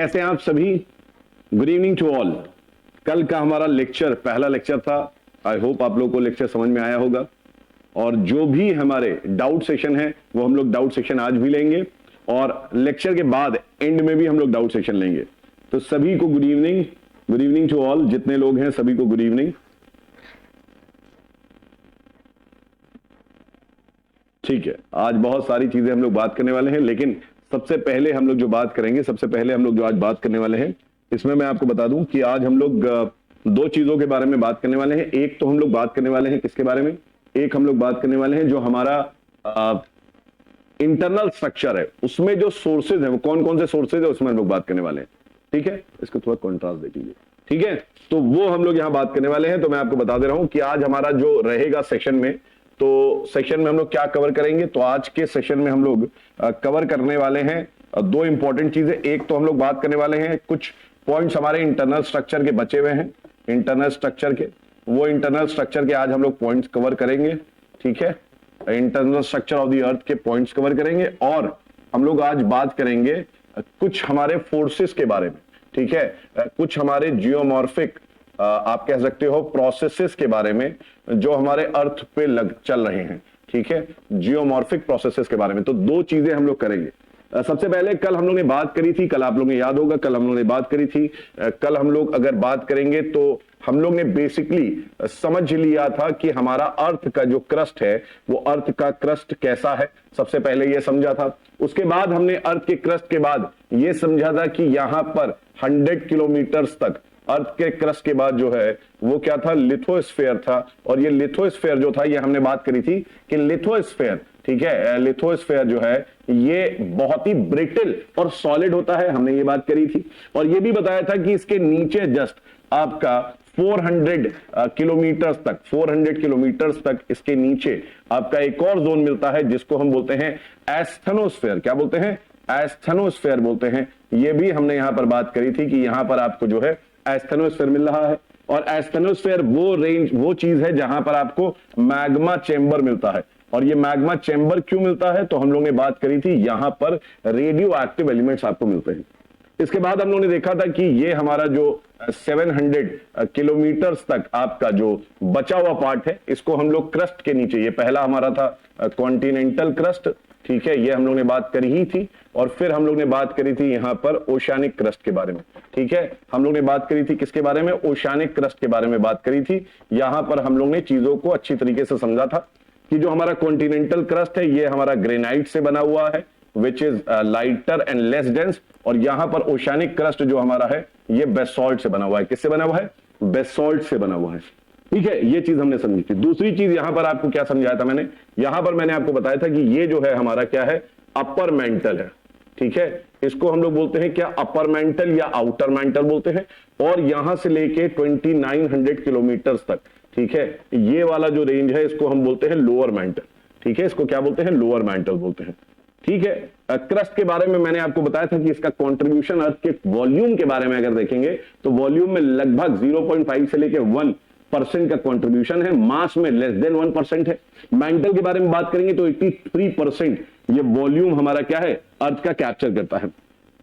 कैसे हैं आप सभी। Good evening to all. कल का हमारा लेक्चर पहला लेक्चर था। आई होप आप लोगों को लेक्चर समझ में आया होगा और जो भी हमारे डाउट सेशन है वो हम लोग डाउट सेशन आज भी लेंगे और लेक्चर के बाद एंड में भी हम लोग डाउट सेशन लेंगे। तो सभी को good evening. Good evening to all, जितने लोग हैं सभी को गुड इवनिंग। ठीक है, आज बहुत सारी चीजें हम लोग बात करने वाले हैं, लेकिन सबसे पहले हम लोग जो बात करेंगे, सबसे पहले हम लोग जो आज बात करने वाले हैं, इसमें मैं आपको बता दूं कि आज हम लोग दो चीजों के बारे में बात करने वाले हैं। एक तो हम लोग बात करने वाले हैं किसके बारे में, एक हम लोग बात करने वाले हैं जो हमारा इंटरनल स्ट्रक्चर है, उसमें जो सोर्सेज है वो कौन कौन से सोर्सेज है उसमें हम लोग बात करने वाले हैं। ठीक है, इसको थोड़ा कॉन्ट्रास्ट देख लीजिए। ठीक है, तो वो हम लोग यहां बात करने वाले हैं। तो मैं आपको बता दे रहा हूं कि आज हमारा जो रहेगा सेशन में, तो सेशन में हम लोग क्या कवर करेंगे। तो आज के सेशन में हम लोग कवर करने वाले हैं दो इंपॉर्टेंट चीजें। एक तो हम लोग बात करने वाले हैं कुछ पॉइंट्स हमारे इंटरनल स्ट्रक्चर के बचे हुए हैं, इंटरनल स्ट्रक्चर के, वो इंटरनल स्ट्रक्चर के आज हम लोग पॉइंट्स कवर करेंगे। ठीक है, internal structure of the earth के पॉइंट्स कवर करेंगे और हम लोग आज बात करेंगे कुछ हमारे फोर्सेस के बारे में। ठीक है, कुछ हमारे जियोमॉर्फिक आप कह सकते हो प्रोसेसेस के बारे में जो हमारे अर्थ पे चल रहे हैं। ठीक है, जियोमॉर्फिक प्रोसेसेस के बारे में। तो दो चीजें हम लोग करेंगे। सबसे पहले कल हम लोग ने बात करी थी, कल आप लोगों ने याद होगा कल हम लोग ने बात करी थी। कल हम लोग अगर बात करेंगे तो हम लोग ने बेसिकली समझ लिया था कि हमारा अर्थ का जो क्रस्ट है वो अर्थ का क्रस्ट कैसा है, सबसे पहले ये समझा था। उसके बाद हमने अर्थ के क्रस्ट के बाद ये समझा था कि यहां पर 100 किलोमीटर तक अर्थ के क्रस्ट के बाद जो है वो क्या था, लिथोस्फेयर था। और ये लिथोस्फेयर जो था, ये हमने बात करी थी कि लिथोस्फेयर, ठीक है, लिथोस्फेयर जो है ये बहुत ही ब्रिटल और सॉलिड होता है, हमने ये बात करी थी। और ये भी बताया था कि इसके नीचे जस्ट आपका 400 किलोमीटर तक, 400 किलोमीटर तक इसके नीचे आपका एक और जोन मिलता है जिसको हम बोलते हैं एस्थेनोस्फेयर। क्या बोलते हैं? एस्थेनोस्फेयर बोलते हैं। ये भी हमने यहां पर बात करी थी कि यहां पर आपको जो है एस्थेनोस्फेयर मिल रहा है। और एस्थेनोस्फेयर वो रेंज, वो चीज है जहां पर आपको मैग्मा चेंबर मिलता है। और ये मैग्मा चेंबर क्यों मिलता है, तो हम लोगों ने बात करी थी यहां पर रेडियो एक्टिव एलिमेंट्स आपको मिलते हैं। इसके बाद हम लोगों ने देखा था कि ये हमारा जो 700 किलोमीटर तक आपका जो बचा हुआ पार्ट है, इसको हम लोग क्रस्ट के नीचे, ये पहला हमारा था कॉन्टिनेंटल क्रस्ट। ठीक है, ये हम लोग ने बात करी ही थी। और फिर हम लोग ने बात करी थी यहां पर ओशियानिक क्रस्ट के बारे में। ठीक है, हम लोग ने बात करी थी किसके बारे में? ओशियानिक क्रस्ट के बारे में बात करी थी। यहां पर हम लोग ने चीजों को अच्छी तरीके से समझा था कि जो हमारा कॉन्टिनेंटल क्रस्ट है ये हमारा ग्रेनाइट से बना हुआ है, which is lighter and less dense. और यहां पर ओशियानिक क्रस्ट जो हमारा है ये बेसॉल्ट से बना हुआ है। किससे बना हुआ है? बेसॉल्ट से बना हुआ है। ठीक है, ये चीज हमने समझी थी। दूसरी चीज यहां पर आपको क्या समझाया था मैंने? यहां पर मैंने आपको बताया था कि ये जो है हमारा क्या है, अपर मेंटल है। ठीक है, इसको हम लोग बोलते हैं क्या, अपर मेंटल या आउटर मेंटल बोलते हैं। और यहां से लेके 2900 किलोमीटर तक, ठीक है, ये वाला जो रेंज है इसको हम बोलते हैं लोअर मेंटल। ठीक है, इसको क्या बोलते हैं? लोअर मेंटल बोलते हैं। ठीक है, क्रस्ट के बारे में मैंने आपको बताया था कि इसका कंट्रीब्यूशन अर्थ के वॉल्यूम के बारे में अगर देखेंगे तो वॉल्यूम में लगभग 0.5 से लेके 1% का कंट्रीब्यूशन है, मास में लेस देन 1% है। मेंटल के बारे में बात करेंगे तो 83% ये वॉल्यूम हमारा क्या है, अर्थ का कैप्चर करता है।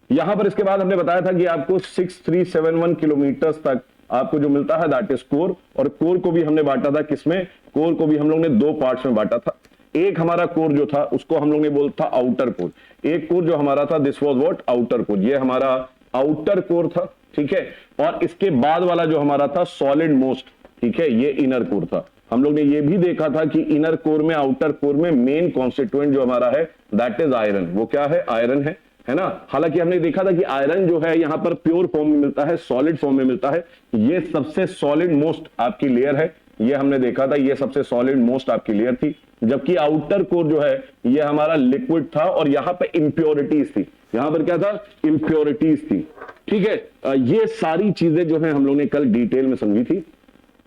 यहां पर इसके बाद हमने बताया था कि आपको 6371 किलोमीटर तक आपको जो मिलता है दैट इज कोर। और कोर को भी हमने बांटा था किसमें? कोर को भी हम लोग ने दो पार्ट्स में बांटा था। एक हमारा कोर जो था उसको हम लोग ने बोला था आउटर कोर। एक कोर जो हमारा था this was what, outer core, ये हमारा आउटर कोर था। ठीक है, और इसके बाद वाला जो हमारा था सॉलिड मोस्ट, ठीक है, ये इनर कोर था। हम लोग ने ये भी देखा था कि इनर कोर में, आउटर कोर में मेन कॉन्स्टिट्यूएंट जो हमारा है दैट इज आयरन। वो क्या है? आयरन है ना। हालांकि हमने देखा था कि आयरन जो है यहां पर प्योर फॉर्म में मिलता है, सॉलिड फॉर्म में मिलता है। ये सबसे सॉलिड मोस्ट आपकी लेयर है, ये हमने देखा था, ये सबसे सॉलिड मोस्ट आपकी लेयर थी। जबकि आउटर कोर जो है ये हमारा लिक्विड था और यहां पे इंप्योरिटीज थी। यहां पर क्या था? इंप्योरिटीज थी। ठीक है, ये सारी चीजें जो है हम लोग ने कल डिटेल में समझी थी।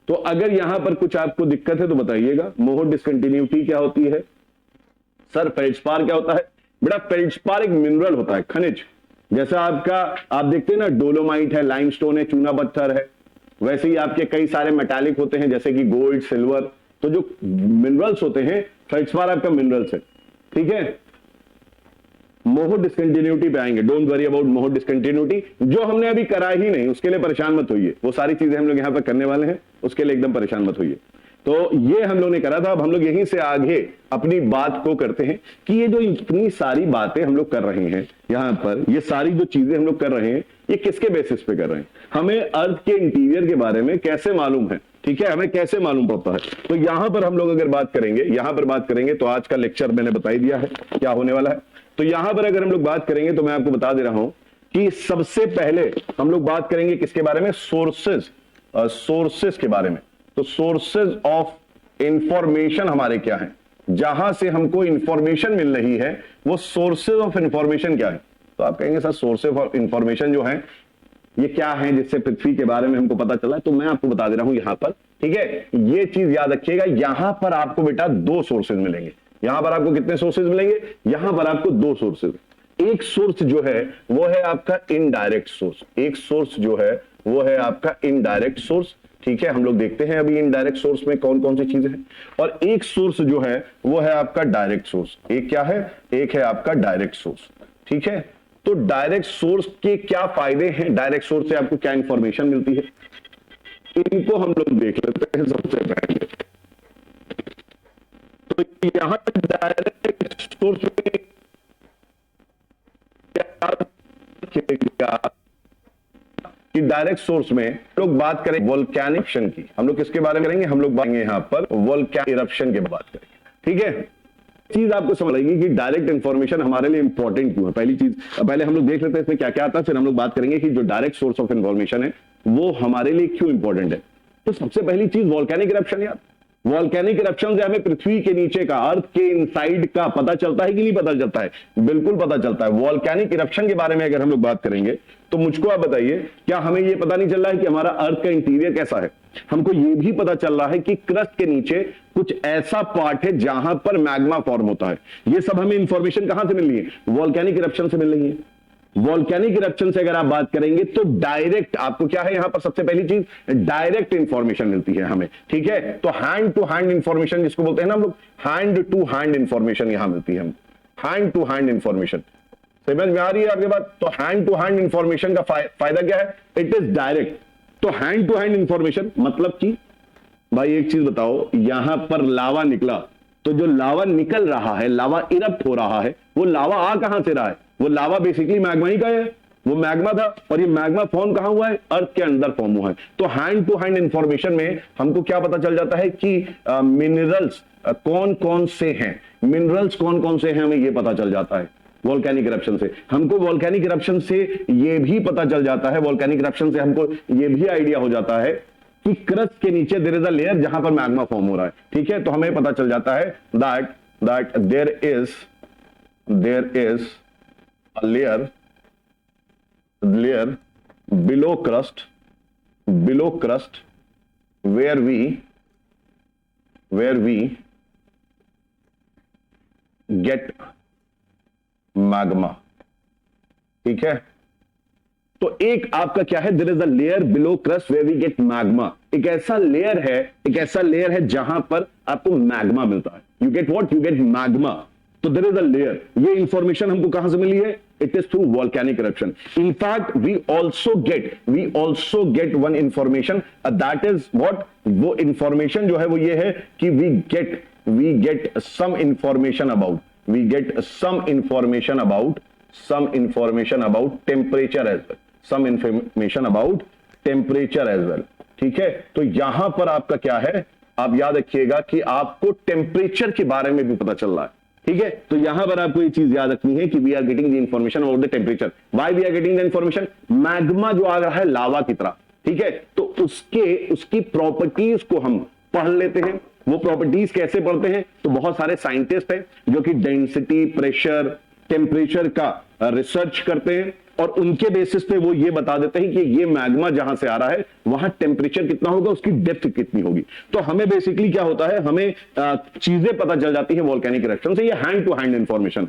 तो अगर यहां पर कुछ आपको दिक्कत है तो बताइएगा। मोहो डिसकंटिन्यूटी क्या होती है? सर फेल्डस्पार क्या होता है? बेटा फेल्डस्पार एक मिनरल होता है, खनिज। जैसा आपका आप देखते हैं ना, डोलोमाइट है, लाइमस्टोन है, चूना पत्थर है, वैसे ही आपके कई सारे मेटालिक होते हैं जैसे कि गोल्ड, सिल्वर। तो जो मिनरल्स होते हैं, फेल्डस्पार आपका मिनरल्स है। ठीक है, मोहो डिसकंटिन्यूटी पे आएंगे। Don't worry about Moho discontinuity, जो हमने अभी करा ही नहीं उसके लिए परेशान मत होइए। वो सारी चीजें हम लोग यहाँ पे करने वाले हैं, उसके लिए एकदम परेशान मत होइए। तो ये हम लोग ने करा था। अब हम लोग यहीं से आगे अपनी बात को करते हैं कि ये जो इतनी सारी बातें हम लोग कर रहे हैं यहाँ पर, ये सारी जो चीजें हम लोग कर रहे हैं, ये किसके बेसिस पे कर रहे हैं? हमें अर्थ के इंटीरियर के बारे में कैसे मालूम है, ठीक है, हमें कैसे मालूम पड़ता है। तो यहां पर हम लोग अगर बात करेंगे, यहां पर बात करेंगे, तो आज का लेक्चर मैंने बता ही दिया है क्या होने वाला है। तो यहां पर अगर हम लोग बात करेंगे तो मैं आपको बता दे रहा हूं कि सबसे पहले हम लोग बात करेंगे किसके बारे में? सोर्सेस के बारे में। तो सोर्सेज ऑफ इंफॉर्मेशन हमारे क्या है, जहां से हमको इंफॉर्मेशन मिल रही है, वो सोर्सेज ऑफ इंफॉर्मेशन क्या है? तो आप कहेंगे सर सोर्सेज ऑफ इंफॉर्मेशन जो है ये क्या है जिससे पृथ्वी के बारे में हमको पता चला? तो मैं आपको बता दे रहा हूं यहां पर, ठीक है। ये चीज याद रखिएगा, यहां पर आपको बेटा दो सोर्सेज मिलेंगे। यहां पर आपको कितने सोर्सेज मिलेंगे? यहां पर आपको दो सोर्सेज। एक सोर्स जो है वो है आपका इनडायरेक्ट सोर्स, एक सोर्स जो है वो है आपका इनडायरेक्ट सोर्स, ठीक है। हम लोग देखते हैं अभी इनडायरेक्ट सोर्स में कौन कौन सी चीजें हैं। और एक सोर्स जो है वो है आपका डायरेक्ट सोर्स। एक क्या है? एक है आपका डायरेक्ट सोर्स, ठीक है। तो डायरेक्ट सोर्स के क्या फायदे हैं, डायरेक्ट सोर्स से आपको क्या इंफॉर्मेशन मिलती है, इनको हम लोग देख लेते हैं सबसे पहले। तो यहां डायरेक्ट सोर्स में क्या कि डायरेक्ट सोर्स में लोग बात करें वोल्केनिक इरप्शन की। हम लोग किसके बारे में करेंगे? हम लोग बात करेंगे यहां पर वोल्केनिक इरप्शन की बात करेंगे, ठीक है। चीज आपको समझ आएगी कि डायरेक्ट इंफॉर्मेशन हमारे लिए इंपॉर्टेंट क्यों है। पहली चीज पहले हम लोग देख लेते हैं इसमें क्या क्या आता है, फिर हम लोग बात करेंगे कि जो डायरेक्ट सोर्स ऑफ इंफॉर्मेशन है वो हमारे लिए क्यों इंपॉर्टेंट है। तो सबसे पहली चीज वोल्केनिक इरप्शन। यार वोल्केनिक इरप्शन से हमें पृथ्वी के नीचे का, अर्थ के इनसाइड का पता चलता है कि नहीं पता चलता है? बिल्कुल पता चलता है। वोल्केनिक इरप्शन के बारे में अगर हम लोग बात करेंगे तो मुझको आप बताइए, क्या हमें यह पता नहीं चल रहा है कि हमारा अर्थ का इंटीरियर कैसा है? हमको यह भी पता चल रहा है कि क्रस्ट के नीचे कुछ ऐसा पार्ट है जहां पर मैग्मा फॉर्म होता है। यह सब हमें इंफॉर्मेशन कहां से मिल रही है? वोल्केनिक इरप्शन से मिल रही है। वोल्केनिक इरप्शन से अगर आप बात करेंगे तो डायरेक्ट आपको क्या है, यहां पर सबसे पहली चीज डायरेक्ट इंफॉर्मेशन मिलती है हमें, ठीक है। तो हैंड टू हैंड इंफॉर्मेशन जिसको बोलते हैं ना हम लोग, हैंड टू हैंड इंफॉर्मेशन यहां मिलती है। हैंड टू हैंड इंफॉर्मेशन समझ में आ रही है आपके बात? तो हैंड टू हैंड इंफॉर्मेशन का फायदा क्या है? It is direct. तो हैंड टू हैंड इंफॉर्मेशन मतलब कि भाई एक चीज बताओ, यहां पर लावा निकला, तो जो लावा निकल रहा है, लावा इरप्ट हो रहा है, वो लावा आ कहां से रहा है? वो लावा बेसिकली मैग्मा ही का है। वो मैग्मा था और ये मैग्मा फॉर्म कहां हुआ है? अर्थ के अंदर फॉर्म हुआ है। तो हैंड टू हैंड इंफॉर्मेशन में हमको क्या पता चल जाता है कि मिनरल्स कौन कौन से हैं, मिनरल्स कौन कौन से हैं, हमें ये पता चल जाता है वोल्केनिक इरप्शन से। हमको वोल्केनिक इरप्शन से ये भी पता चल जाता है, वोल्केनिक इरप्शन से हमको ये भी आइडिया हो जाता है कि क्रस्ट के नीचे देयर इज अ लेयर जहां पर मैग्मा फॉर्म हो रहा है, ठीक है। तो हमें पता चल जाता है that there is a layer below crust where we get magma, ठीक है। तो एक आपका क्या है? There is a layer below crust where we get magma. एक ऐसा लेयर है जहां पर आपको मैग्मा मिलता है। You get what? You get magma. तो देयर इज अ लेयर। ये इंफॉर्मेशन हमको कहां से मिली है? It is through volcanic eruption. In fact we also get one information, that is what? वो इंफॉर्मेशन जो है वो ये है कि we get some information about temperature as well, ठीक है। तो यहां पर आपका क्या है, आप याद रखिएगा कि आपको टेम्परेचर के बारे में भी पता चल रहा है, ठीक है। तो यहां पर आपको ये चीज याद रखनी है कि we are getting the information about the temperature. Why we are getting the information? Magma जो आ रहा है लावा की तरह, ठीक है, तो उसकी प्रॉपर्टीज को हम पढ़ लेते हैं। वो प्रॉपर्टीज कैसे पढ़ते हैं? तो बहुत सारे साइंटिस्ट हैं जो कि डेंसिटी, प्रेशर, टेम्परेचर का रिसर्च करते हैं और उनके बेसिस पे वो ये बता देते हैं कि ये मैग्मा जहां से आ रहा है वहां टेम्परेचर कितना होगा, उसकी डेप्थ कितनी होगी। तो हमें बेसिकली क्या होता है, हमें चीजें पता चल जाती है वोल्केनिक इरप्शन से। ये हैंड टू हैंड इंफॉर्मेशन।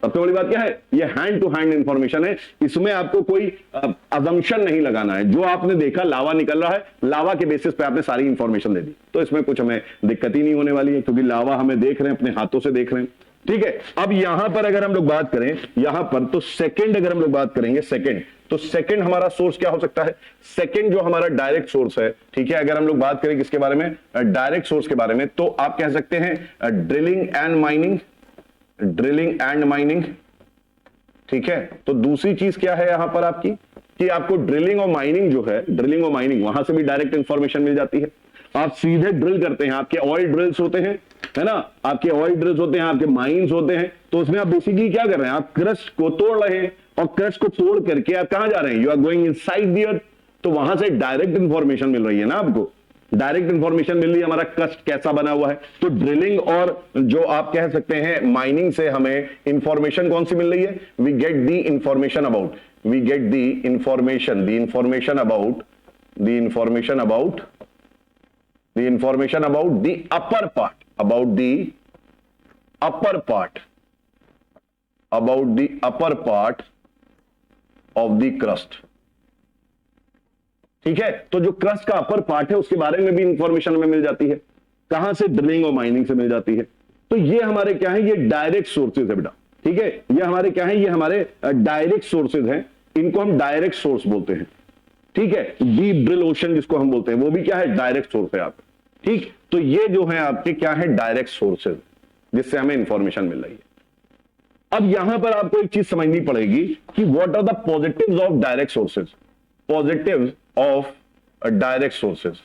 सबसे बड़ी बात क्या है? ये हैंड टू हैंड इंफॉर्मेशन है। इसमें आपको कोई अजम्पशन नहीं लगाना है। जो आपने देखा लावा निकल रहा है, लावा के बेसिस पे आपने सारी इंफॉर्मेशन दे दी, तो इसमें कुछ हमें दिक्कत ही नहीं होने वाली है, क्योंकि लावा हमें देख रहे हैं, अपने हाथों से देख रहे हैं, ठीक है। अब यहां पर अगर हम लोग बात करें यहां पर, तो सेकंड अगर हम लोग बात करेंगे सेकंड, तो सेकंड हमारा सोर्स क्या हो सकता है? सेकंड जो हमारा डायरेक्ट सोर्स है, ठीक है, अगर हम लोग बात करें किसके बारे में, डायरेक्ट सोर्स के बारे में, तो आप कह सकते हैं drilling and mining, drilling and mining, ठीक है। तो दूसरी चीज क्या है यहां पर आपकी, कि आपको ड्रिलिंग और माइनिंग जो है, ड्रिलिंग और माइनिंग, वहां से भी डायरेक्ट इंफॉर्मेशन मिल जाती है। आप सीधे ड्रिल करते हैं, आपके ऑयल ड्रिल्स होते हैं, है ना, आपके ऑयल ड्रिल्स होते हैं, आपके माइंस होते हैं, तो उसमें आप बेसिकली क्या कर रहे हैं, आप क्रस्ट को तोड़ रहे हैं, और क्रस्ट को तोड़ करके आप कहां जा रहे हैं, you are going inside the earth, तो वहां से डायरेक्ट इंफॉर्मेशन मिल रही है ना आपको, डायरेक्ट इंफॉर्मेशन मिल रही है हमारा क्रस्ट कैसा बना हुआ है। तो ड्रिलिंग और जो आप कह सकते हैं माइनिंग से हमें इंफॉर्मेशन कौन सी मिल रही है, we get the information about, we get the information, the information about, the information about, the information about the upper part, about the upper part, about the upper part of the crust, ठीक है। तो जो crust का upper part है उसके बारे में भी इंफॉर्मेशन हमें मिल जाती है, कहां से, ड्रिलिंग और माइनिंग से मिल जाती है। तो ये हमारे क्या है, ये डायरेक्ट सोर्सेज है बेटा, ठीक है, ये हमारे क्या है, ये हमारे डायरेक्ट सोर्सेज हैं, इनको हम डायरेक्ट सोर्स बोलते हैं, ठीक है। डीप ड्रिल ओशन जिसको हम बोलते हैं, वो भी क्या है, डायरेक्ट सोर्स है आपका, ठीक। तो ये जो है आपके क्या है, डायरेक्ट सोर्सेज, जिससे हमें इंफॉर्मेशन मिल रही है। अब यहां पर आपको एक चीज समझनी पड़ेगी कि what are the positives of direct sources, positives of direct sources.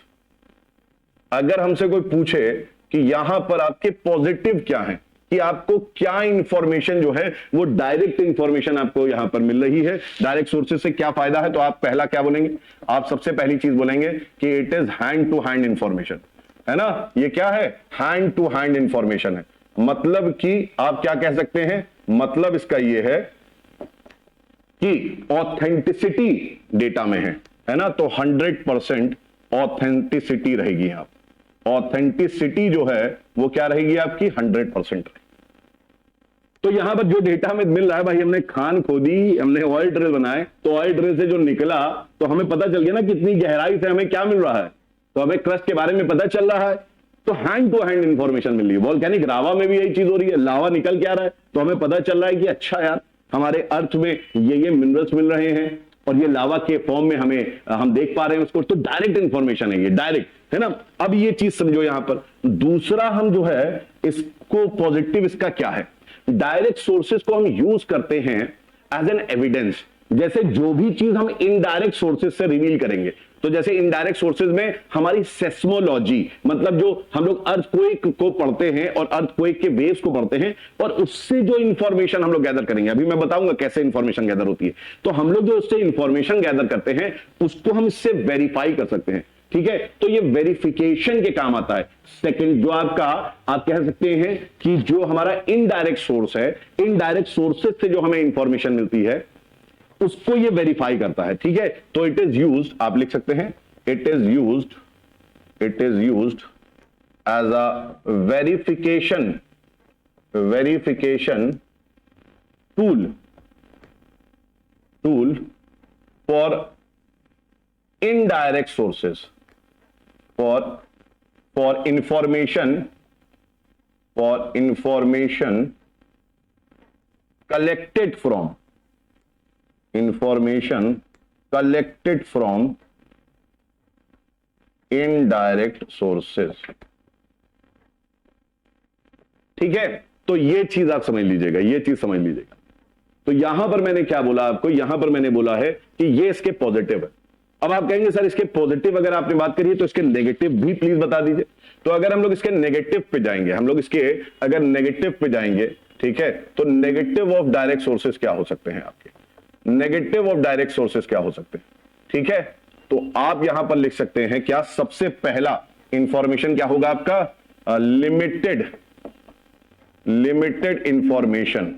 अगर हमसे कोई पूछे कि यहां पर आपके पॉजिटिव क्या है, कि आपको क्या इंफॉर्मेशन जो है वो डायरेक्ट इंफॉर्मेशन आपको यहां पर मिल रही है, डायरेक्ट सोर्सेज से क्या फायदा है, तो आप पहला क्या बोलेंगे, आप सबसे पहली चीज बोलेंगे कि it is hand to hand information, है ना, ये क्या है, हैंड टू हैंड इंफॉर्मेशन है। मतलब कि आप क्या कह सकते हैं, मतलब इसका ये है कि ऑथेंटिसिटी डेटा में है ना, तो 100% ऑथेंटिसिटी रहेगी यहां, ऑथेंटिसिटी जो है वो क्या रहेगी आपकी, 100%। तो यहां पर जो डेटा हमें मिल रहा है भाई, हमने खान खोदी, हमने ऑयल ड्रिल बनाए, तो ऑयल ड्रिल से जो निकला तो हमें पता चल गया ना कितनी गहराई से हमें क्या मिल रहा है, तो हमें क्रस्ट के बारे में पता चल रहा है, तो हैंड टू हैंड इंफॉर्मेशन मिल रही है। वोल्केनिक लावा में भी यही चीज हो रही है, लावा निकल के आ रहा है, तो हमें पता चल रहा है कि अच्छा यार हमारे अर्थ में ये मिनरल्स मिल रहे हैं, और ये लावा के फॉर्म में हम देख पा रहे हैं उसको, तो डायरेक्ट इंफॉर्मेशन है, ये डायरेक्ट, है ना। अब ये चीज समझो यहां पर, दूसरा हम जो है इसको पॉजिटिव इसका क्या है, डायरेक्ट सोर्सेज को हम यूज करते हैं एज एन एविडेंस। जैसे जो भी चीज हम इनडायरेक्ट सोर्सेज से रिवील करेंगे, तो जैसे इनडायरेक्ट सोर्सेज में हमारी सेस्मोलॉजी, मतलब जो हम लोग अर्थक्वेक को पढ़ते हैं और अर्थक्वेक के वेव्स को पढ़ते हैं, और उससे जो इंफॉर्मेशन हम लोग गैदर करेंगे, अभी मैं बताऊंगा कैसे इंफॉर्मेशन गैदर होती है, तो हम लोग जो उससे इंफॉर्मेशन गैदर करते हैं उसको हम इससे वेरीफाई कर सकते हैं, ठीक है। तो ये वेरिफिकेशन के काम आता है। सेकंड जो आपका, आप कह सकते हैं कि जो हमारा इनडायरेक्ट सोर्स है, इनडायरेक्ट सोर्सेज से जो हमें इंफॉर्मेशन मिलती है उसको ये वेरीफाई करता है, ठीक है। तो इट इज यूज्ड, आप लिख सकते हैं it is used as a verification tool for indirect sources, for information collected from indirect sources, ठीक है। तो ये चीज आप समझ लीजिएगा, ये चीज समझ लीजिएगा। तो यहां पर मैंने क्या बोला आपको, यहां पर मैंने बोला है कि ये इसके पॉजिटिव है। अब आप कहेंगे सर इसके पॉजिटिव अगर आपने बात करी है तो इसके नेगेटिव भी प्लीज बता दीजिए। तो अगर हम लोग इसके नेगेटिव पे जाएंगे, हम लोग इसके अगर नेगेटिव पे जाएंगे, ठीक है, तो नेगेटिव ऑफ डायरेक्ट सोर्सेज क्या हो सकते हैं आपके, नेगेटिव ऑफ डायरेक्ट सोर्सेज क्या हो सकते हैं, ठीक है। तो आप यहां पर लिख सकते हैं क्या, सबसे पहला इंफॉर्मेशन क्या होगा आपका, लिमिटेड इंफॉर्मेशन,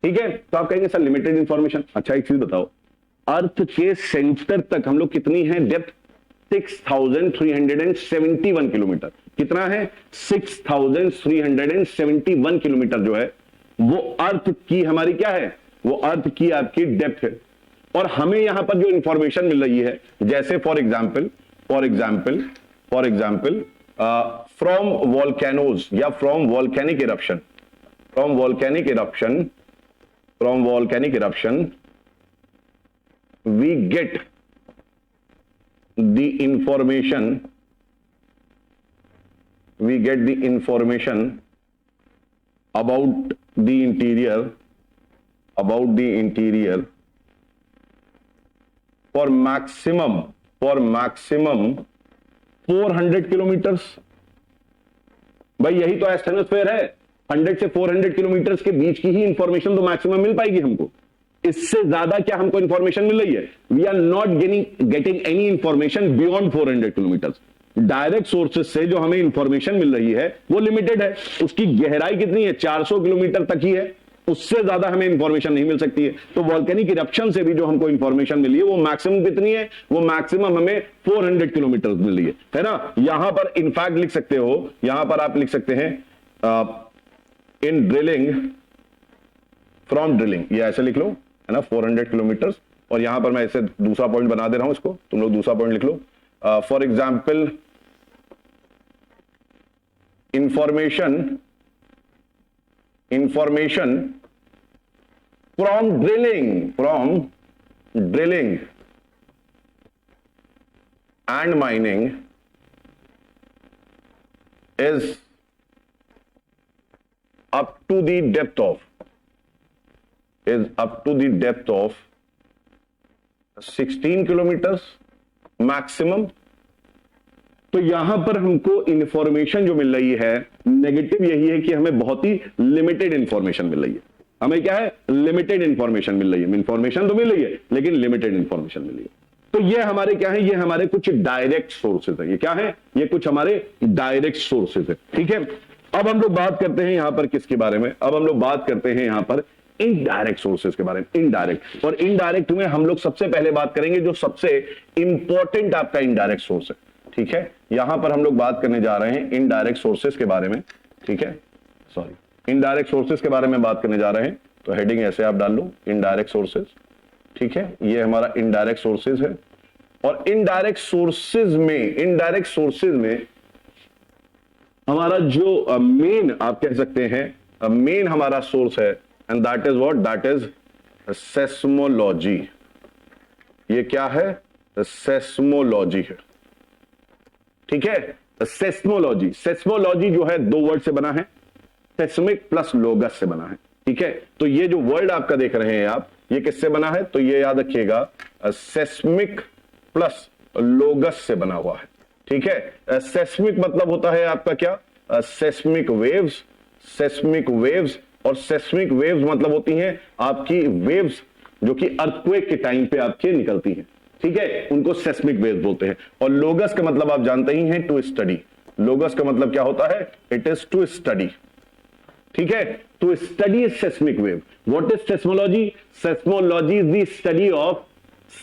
ठीक है। तो आप कहेंगे सर लिमिटेड इंफॉर्मेशन, अच्छा एक चीज बताओ, अर्थ के सेंटर तक हम लोग कितनी है डेप्थ, 6371 किलोमीटर, कितना है 6371 किलोमीटर जो है वो अर्थ की हमारी क्या है, वो अर्थ की आपकी डेप्थ है। और हमें यहां पर जो इंफॉर्मेशन मिल रही है, जैसे फॉर एग्जाम्पल फ्रॉम वॉल्केनोज या from volcanic eruption, from volcanic eruption, from volcanic eruption we get the information, we get the information about the interior, about the interior for maximum 400 kilometres. भाई यही तो एस्ट्रोनॉस्फेयर है, 100 से 400 किलोमीटर्स के बीच की ही information तो maximum मिल पाएगी हमको। इससे ज्यादा क्या हमको इंफॉर्मेशन मिल रही है? We are not getting any information beyond 400 kilometres. Direct sources से जो हमें इंफॉर्मेशन मिल रही है वो लिमिटेड है, उसकी गहराई कितनी है? 400 किलोमीटर तक ही है, उससे ज्यादा हमें इंफॉर्मेशन नहीं मिल सकती है। तो वॉल्केनिक इरप्शन से भी जो हमको इंफॉर्मेशन मिली है वो मैक्सिमम कितनी है? वो मैक्सिमम हमें 400 किलोमीटर मिल रही है ना। यहां पर इनफैक्ट लिख सकते हो, यहां पर आप लिख सकते हैं इन ड्रिलिंग, फ्रॉम ड्रिलिंग, ये ऐसे लिख लो है ना, 400 किलोमीटर। और यहां पर मैं इसे दूसरा पॉइंट बना दे रहा हूं, इसको तुम लोग दूसरा पॉइंट लिख लो। For example information from drilling and mining is up to the depth of 16 kilometers maximum। तो यहां पर हमको इंफॉर्मेशन जो मिल रही है, नेगेटिव यही है कि हमें बहुत ही लिमिटेड इंफॉर्मेशन मिल रही है। हमें क्या है? लिमिटेड इंफॉर्मेशन मिल रही है। इंफॉर्मेशन तो मिल रही है लेकिन लिमिटेड इंफॉर्मेशन मिल रही है। तो ये हमारे क्या है? ये हमारे कुछ डायरेक्ट सोर्सेज है। ये क्या है? ये कुछ हमारे डायरेक्ट सोर्सेज है। ठीक है, अब हम लोग बात करते हैं यहां पर किसके बारे में? अब हम लोग बात करते हैं यहां पर इनडायरेक्ट सोर्सेज के बारे में। इनडायरेक्ट, और इनडायरेक्ट में हम लोग सबसे पहले बात करेंगे जो सबसे इंपॉर्टेंट आपका इनडायरेक्ट सोर्स है। ठीक है, यहां पर हम लोग बात करने जा रहे हैं इनडायरेक्ट सोर्सेज के बारे में। ठीक है, सॉरी, इनडायरेक्ट सोर्सेज के बारे में बात करने जा रहे हैं। तो हेडिंग ऐसे आप डाल लो, इनडायरेक्ट सोर्सेज। ठीक है, ये हमारा इनडायरेक्ट सोर्सेज है। और इनडायरेक्ट सोर्सेज में हमारा जो मेन आप कह सकते हैं मेन हमारा सोर्स है, and that is what? That is seismology. ये क्या है? सेस्मोलॉजी है। ठीक है, सेस्मोलॉजी। सेस्मोलॉजी जो है दो वर्ड से बना है, सेस्मिक प्लस लोगस से बना है। ठीक है, तो ये जो वर्ड आपका देख रहे हैं आप, ये किससे बना है? तो ये याद रखिएगा, सेस्मिक प्लस लोगस से बना हुआ है। ठीक है, सेस्मिक मतलब होता है आपका क्या? Seismic waves, seismic waves. और सेस्मिक वेव्स मतलब होती हैं आपकी वेव्स जो कि अर्थक्वेक के टाइम पे आपके निकलती हैं। ठीक है, उनको सेस्मिक वेव्स बोलते हैं। और लोगस का मतलब आप जानते ही हैं, टू स्टडी। लोगस का मतलब क्या होता है? It is to study. ठीक है, to study seismic wave. What is seismology? Seismology is the study of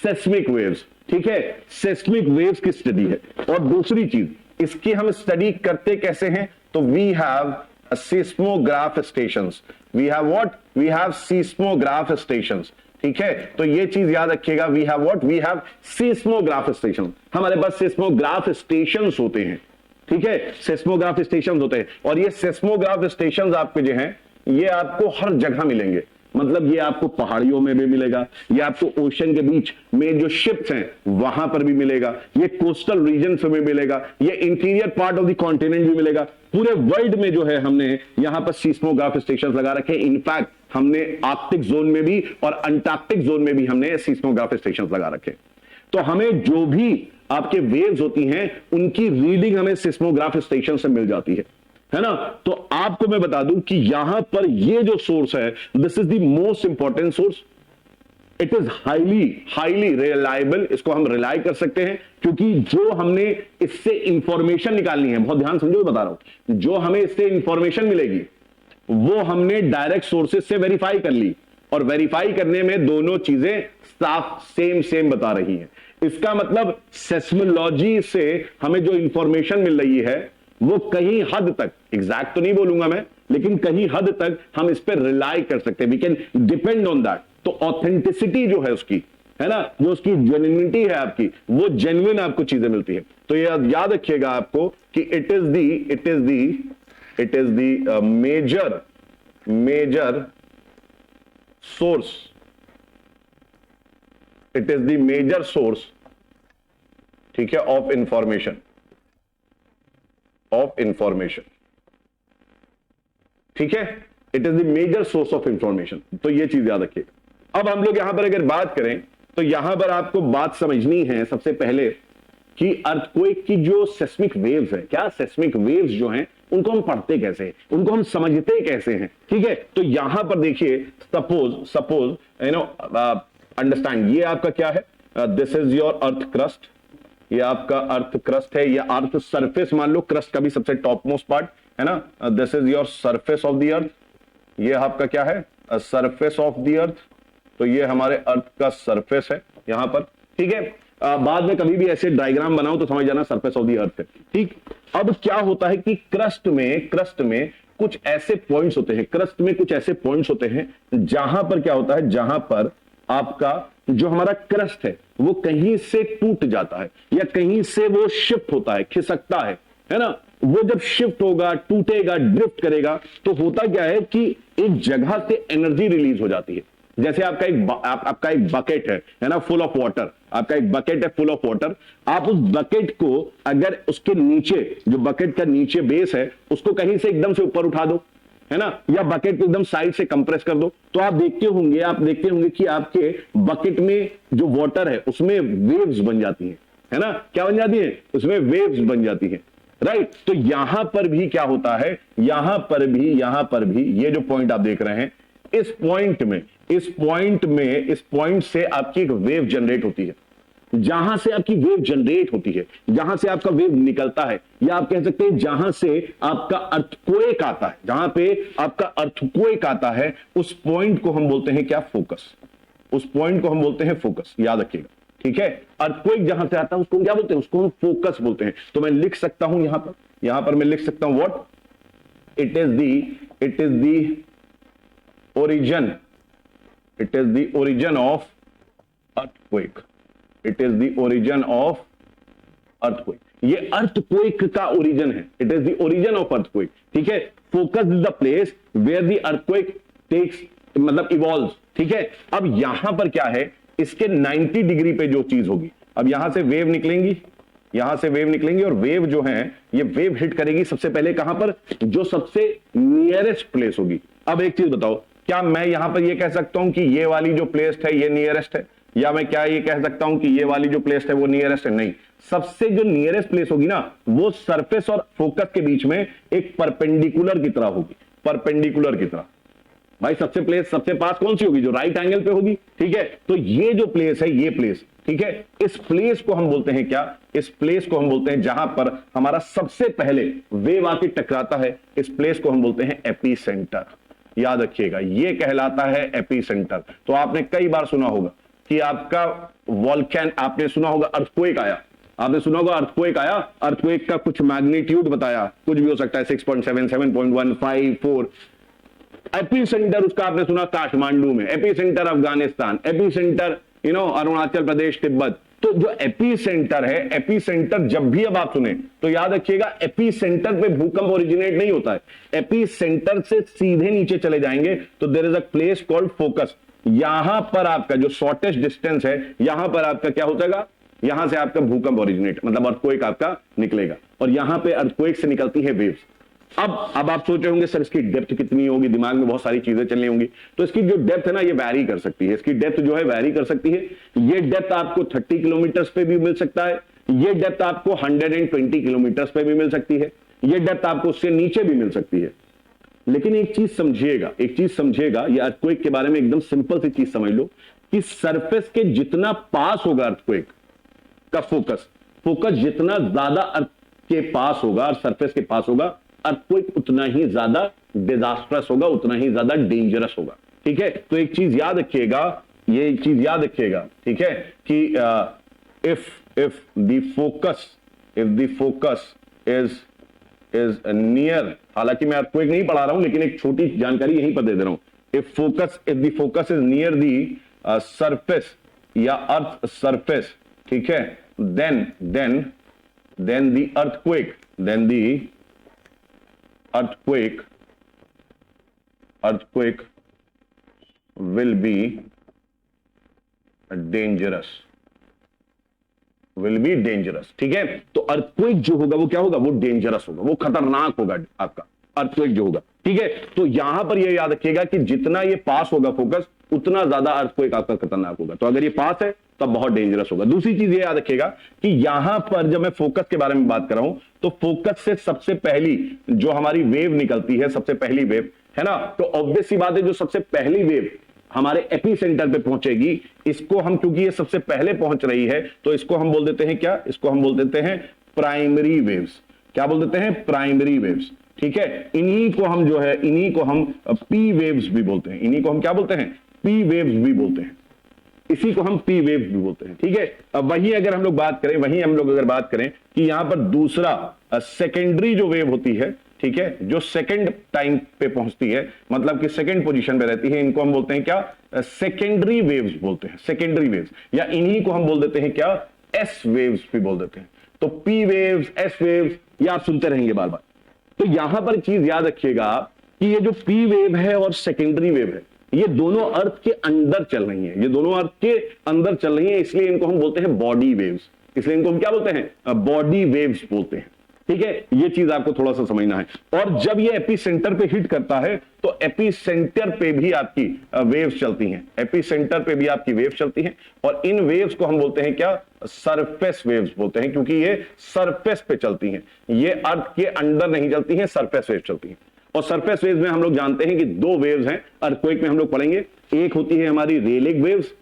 seismic waves. ठीक है, सेस्मिक वेव्स की स्टडी है। और दूसरी चीज, इसकी हम स्टडी करते कैसे हैं? तो we have seismograph stations, we have what? We have seismograph stations। ठीक है, तो ये चीज याद रखिएगा, we have what? We have seismograph station. हमारे पास सेस्मोग्राफ स्टेशंस होते हैं। ठीक है, सेस्मोग्राफ स्टेशंस होते हैं। और ये सेस्मोग्राफ स्टेशंस आपके जो हैं, ये आपको हर जगह मिलेंगे। मतलब ये आपको पहाड़ियों में भी मिलेगा, ये आपको ओशन के बीच में जो शिप्स हैं वहां पर भी मिलेगा, ये कोस्टल रीजन में मिलेगा, ये interior part of the continent भी मिलेगा। पूरे वर्ल्ड में जो है हमने यहां पर सीस्मोग्राफ स्टेशन लगा रखे। इनफैक्ट हमने आर्कटिक जोन में भी और अंटार्कटिक जोन में भी हमने सीस्मोग्राफ स्टेशन लगा रखे। तो हमें जो भी आपके वेव्स होती हैं उनकी रीडिंग हमें सीस्मोग्राफ स्टेशन से मिल जाती है ना। तो आपको मैं बता दूं कि यहां पर ये जो सोर्स है, this is the most important source. It is highly reliable. इसको हम रिलाई कर सकते हैं क्योंकि जो हमने इससे इंफॉर्मेशन निकालनी है, बहुत ध्यान समझो, बता रहा हूं, जो हमें इससे इंफॉर्मेशन मिलेगी वो हमने डायरेक्ट सोर्सेज से वेरीफाई कर ली। और वेरीफाई करने में दोनों चीजें साफ सेम बता रही हैं। इसका मतलब सेस्मोलॉजी से हमें जो इंफॉर्मेशन मिल रही है वो कहीं हद तक, एग्जैक्ट तो नहीं बोलूंगा मैं, लेकिन कहीं हद तक हम इस पर रिलाई कर सकते हैं। We can depend on that. तो ऑथेंटिसिटी जो है उसकी, है ना, जो उसकी जेन्युइनिटी है आपकी, वो जेन्युइन आपको चीजें मिलती है। तो ये याद रखिएगा आपको कि it is the major source, it is the major source, ठीक है, ऑफ इंफॉर्मेशन, ठीक है, it is the major source of information. तो ये चीज याद रखिएगा। अब हम लोग यहां पर अगर बात करें तो यहां पर आपको बात समझनी है सबसे पहले कि अर्थक्वेक की जो सेस्मिक वेव्स है, क्या सेस्मिक वेव्स जो हैं उनको हम पढ़ते कैसे हैं, उनको हम समझते कैसे हैं, ठीक है। तो यहां पर देखिए, सपोज यू नो अंडरस्टैंड, ये आपका क्या है, this is your earth crust, ये आपका अर्थ क्रस्ट है, या अर्थ सरफेस मान लो, क्रस्ट का भी सबसे टॉप मोस्ट पार्ट है ना, this is your surface of the earth, ये आपका क्या है, सरफेस ऑफ द अर्थ। तो ये हमारे अर्थ का सरफेस है यहां पर, ठीक है। बाद में कभी भी ऐसे डायग्राम बनाओ तो समझ जाना सरफेस ऑफ द अर्थ है, ठीक। अब क्या होता है कि क्रस्ट में कुछ ऐसे पॉइंट्स होते हैं, क्रस्ट में कुछ ऐसे पॉइंट्स होते हैं जहां पर क्या होता है, जहां पर आपका जो हमारा क्रस्ट है वो कहीं से टूट जाता है या कहीं से वो शिफ्ट होता है, खिसकता है ना। वो जब शिफ्ट होगा, टूटेगा, ड्रिफ्ट करेगा, तो होता क्या है कि एक जगह से एनर्जी रिलीज हो जाती है। जैसे आपका एक बकेट है ना, फुल ऑफ वाटर, आपका एक बकेट है फुल ऑफ वाटर, आप उस बकेट को अगर उसके नीचे, जो बकेट का नीचे बेस है, उसको कहीं से एकदम से ऊपर उठा दो, है ना, या बकेट को एकदम साइड से कंप्रेस कर दो, तो आप देखते होंगे कि आपके बकेट में जो वाटर है उसमें वेव्स बन जाती है ना, क्या बन जाती है, उसमें वेव्स बन जाती है, राइट। तो यहां पर भी क्या होता है, यहां पर भी ये जो पॉइंट आप देख रहे हैं, इस पॉइंट से आपकी एक वेव जनरेट होती है, जहां से आपकी वेव जनरेट होती है, जहां से आपका वेव निकलता है, या आप कह सकते हैं जहां से आपका अर्थक्वेक आता है, जहां पे आपका अर्थक्वेक आता है, उस पॉइंट को हम बोलते हैं क्या, फोकस। उस पॉइंट को हम बोलते हैं फोकस, याद रखिएगा, ठीक है। अर्थक्वेक जहां से आता है उसको क्या बोलते हैं, उसको हम फोकस बोलते हैं। तो मैं लिख सकता हूं यहां पर मैं लिख सकता हूं what, it is the origin, it is the origin of earthquake, it is the origin of earthquake, ये earthquake का origin है, it is the origin of earthquake, ठीक है। focus is the place where the earthquake takes, मतलब evolves, ठीक है। अब यहां पर क्या है, इसके 90 डिग्री पे जो चीज होगी, अब यहां से वेव निकलेंगी और वेव जो है, ये वेव हिट करेगी सबसे पहले कहां पर, जो सबसे नियरेस्ट प्लेस होगी। अब एक चीज बताओ, क्या मैं यहां पर ये कह सकता हूं कि ये वाली जो प्लेस है ये नियरेस्ट है, या मैं क्या ये कह सकता हूं कि ये वाली जो प्लेस है वो नियरेस्ट है, नहीं। सबसे जो नियरेस्ट प्लेस होगी ना, वो सरफेस और फोकस के बीच में एक परपेंडिकुलर की तरह होगी, परपेंडिकुलर की तरह। भाई सबसे पास कौन सी होगी, जो राइट एंगल पे होगी, ठीक है। तो ये जो प्लेस है, ये प्लेस, ठीक है, इस प्लेस को हम बोलते हैं क्या, इस प्लेस को हम बोलते हैं जहां पर हमारा सबसे पहले वेव आके टकराता है, इस प्लेस को हम बोलते हैं एपीसेंटर। याद रखिएगा, ये कहलाता है एपीसेंटर। तो आपने कई बार सुना होगा कि आपका वॉल्केन, आपने सुना होगा अर्थक्वेक आया, अर्थक्वेक का कुछ मैग्नीट्यूड बताया, कुछ भी हो सकता है, 6.7, 7.1, 5, 4। एपीसेंटर उसका आपने सुना काठमांडू में, एपीसेंटर अफगानिस्तान, एपीसेंटर अरुणाचल प्रदेश, तिब्बत। तो जो एपीसेंटर है, एपीसेंटर जब भी अब आप सुने तो याद रखिएगा, एपीसेंटर पे भूकंप ओरिजिनेट नहीं होता है, एपीसेंटर से सीधे नीचे चले जाएंगे तो there is a place called focus. यहां पर आपका जो शॉर्टेस्ट डिस्टेंस है, यहां पर आपका क्या हो जाएगा, यहां से आपका भूकंप ओरिजिनेट, मतलब अर्थक्वेक आपका निकलेगा, और यहां पे अर्थक्वेक से निकलती है वेव्स। अब आप सोच रहे होंगे सर इसकी डेप्थ कितनी होगी, दिमाग में बहुत सारी चीजें चलनी होंगी। तो इसकी जो डेप्थ है ना, ये वैरी कर सकती है, इसकी डेप्थ जो है वैरी कर सकती है। ये डेप्थ आपको 30 किलोमीटर पे भी मिल सकता है, ये डेप्थ आपको 120 किलोमीटर पे भी मिल सकती है, ये डेप्थ आपको उससे नीचे भी मिल सकती है। लेकिन एक चीज समझिएगा, ये अर्थक्वेक के बारे में एकदम सिंपल सी चीज समझ लो कि सरफेस के जितना पास होगा अर्थक्वेक का फोकस जितना ज्यादा अर्थ के पास होगा और सरफेस के पास होगा, अर्थक्वेक उतना ही ज्यादा डिजास्ट्रस होगा, उतना ही ज्यादा डेंजरस होगा, ठीक है। तो एक चीज याद रखिएगा, ठीक है, कि if the focus is near, हालांकि मैं अर्थक्वेक नहीं पढ़ा रहा हूं, लेकिन एक छोटी जानकारी यहीं पर दे दे रहा हूं। If the focus is near the surface या अर्थ सरफेस, ठीक है, then the earthquake will be dangerous, ठीक है। तो अर्थक्वेक जो होगा वो क्या होगा, वो डेंजरस होगा, वो खतरनाक होगा आपका अर्थक्वेक जो होगा, ठीक है। तो यहां पर ये याद रखिएगा कि जितना ये पास होगा फोकस, उतना ज्यादा अर्थक्वेक आपका खतरनाक होगा। तो अगर ये पास है तब बहुत डेंजरस होगा। दूसरी चीज ये याद रखिएगा कि यहां पर जब मैं फोकस के बारे में बात कर रहा हूं, तो फोकस से सबसे पहली जो हमारी वेव निकलती है, सबसे पहली वेव है ना, तो ऑब्वियस सी बात है जो सबसे पहली वेव हमारे एपी सेंटर पे पहुंचेगी, इसको हम, क्योंकि ये सबसे पहले पहुंच रही है, तो इसको हम बोल देते हैं क्या, इसको हम बोल देते हैं प्राइमरी वेव्स। क्या बोल देते हैं, प्राइमरी वेव्स, ठीक है। इन्हीं को हम जो है, इन्हीं को हम पी वेव्स भी बोलते हैं, इन्हीं को हम क्या बोलते हैं, पी वेव्स भी बोलते हैं, इसी को हम पी वेव्स भी बोलते हैं, ठीक है। अब वही अगर हम लोग बात करें, बात करें कि यहां पर दूसरा सेकेंडरी जो वेव होती है, ठीक है, जो सेकंड टाइम पे पहुंचती है, मतलब कि सेकंड पोजीशन पे रहती है, इनको हम बोलते हैं क्या, सेकेंडरी वेव्स बोलते हैं, सेकेंडरी वेव्स, या इन्हीं को हम बोल देते हैं क्या, एस वेव्स भी बोल देते हैं। तो पी वेव्स, एस वेव्स, ये आप सुनते रहेंगे बार बार। तो यहां पर चीज याद रखिएगा कि ये जो पी वेव है और सेकेंडरी वेव है, ये दोनों अर्थ के अंदर चल रही है, ये दोनों अर्थ के अंदर चल रही है, इसलिए इनको हम बोलते हैं बॉडी वेव्स, इसलिए इनको हम क्या बोलते हैं, बॉडी वेव्स बोलते हैं, ठीक है। ये चीज आपको थोड़ा सा समझना है। और जब ये एपी सेंटर पे हिट करता है, तो एपी सेंटर पे भी आपकी वेव्स चलती हैं, एपी सेंटर पे भी आपकी वेव्स चलती हैं, और इन वेव्स को हम बोलते हैं क्या, सरफेस वेव्स बोलते हैं, क्योंकि ये सरफेस पे चलती हैं, ये अर्थ के अंदर नहीं चलती हैं, सरफेस वेव चलती हैं। और सरफेस वेव्स में हम लोग जानते हैं कि दो वेव्स हैं, अर्थक्वेक में हम लोग पढ़ेंगे, एक होती है हमारी रेलिक वेव्स,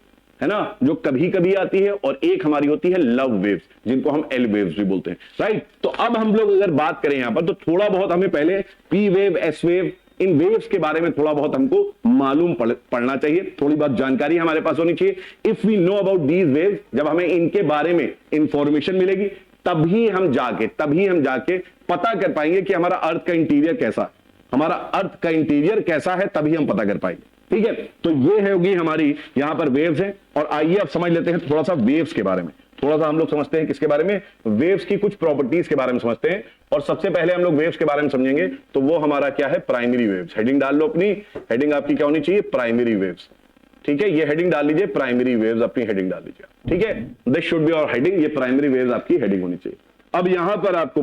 है ना, जो कभी कभी आती है, और एक हमारी होती है लव वेव्स, जिनको हम एल वेव्स भी बोलते हैं, राइट। तो अब हम लोग अगर बात करें यहां पर, तो थोड़ा बहुत हमें पहले पी वेव, एस वेव, इन वेव्स के बारे में थोड़ा बहुत हमको मालूम पढ़ना चाहिए, थोड़ी बहुत जानकारी हमारे पास होनी चाहिए। If we know about these waves, जब हमें इनके बारे में इंफॉर्मेशन मिलेगी, तभी हम जाके पता कर पाएंगे कि हमारा अर्थ का इंटीरियर कैसा है, हमारा अर्थ का इंटीरियर कैसा है, तभी हम पता कर पाएंगे, ठीक है। तो ये होगी हमारी यहां पर वेव्स हैं। और आइए अब समझ लेते हैं थोड़ा सा वेव्स के बारे में, थोड़ा सा हम लोग समझते हैं किसके बारे में, वेव्स की कुछ प्रॉपर्टीज के बारे में समझते हैं। और सबसे पहले हम लोग वेव्स के बारे में समझेंगे, तो वो हमारा क्या है, प्राइमरी वेव्स। हेडिंग डाल लो अपनी, हेडिंग आपकी क्या होनी चाहिए, प्राइमरी वेव्स, ठीक है। ये हेडिंग डाल लीजिए, प्राइमरी वेव्स अपनी हेडिंग डाल लीजिए, ठीक है। This should be our heading, ये प्राइमरी वेव्स आपकी हेडिंग होनी चाहिए। अब यहां पर आपको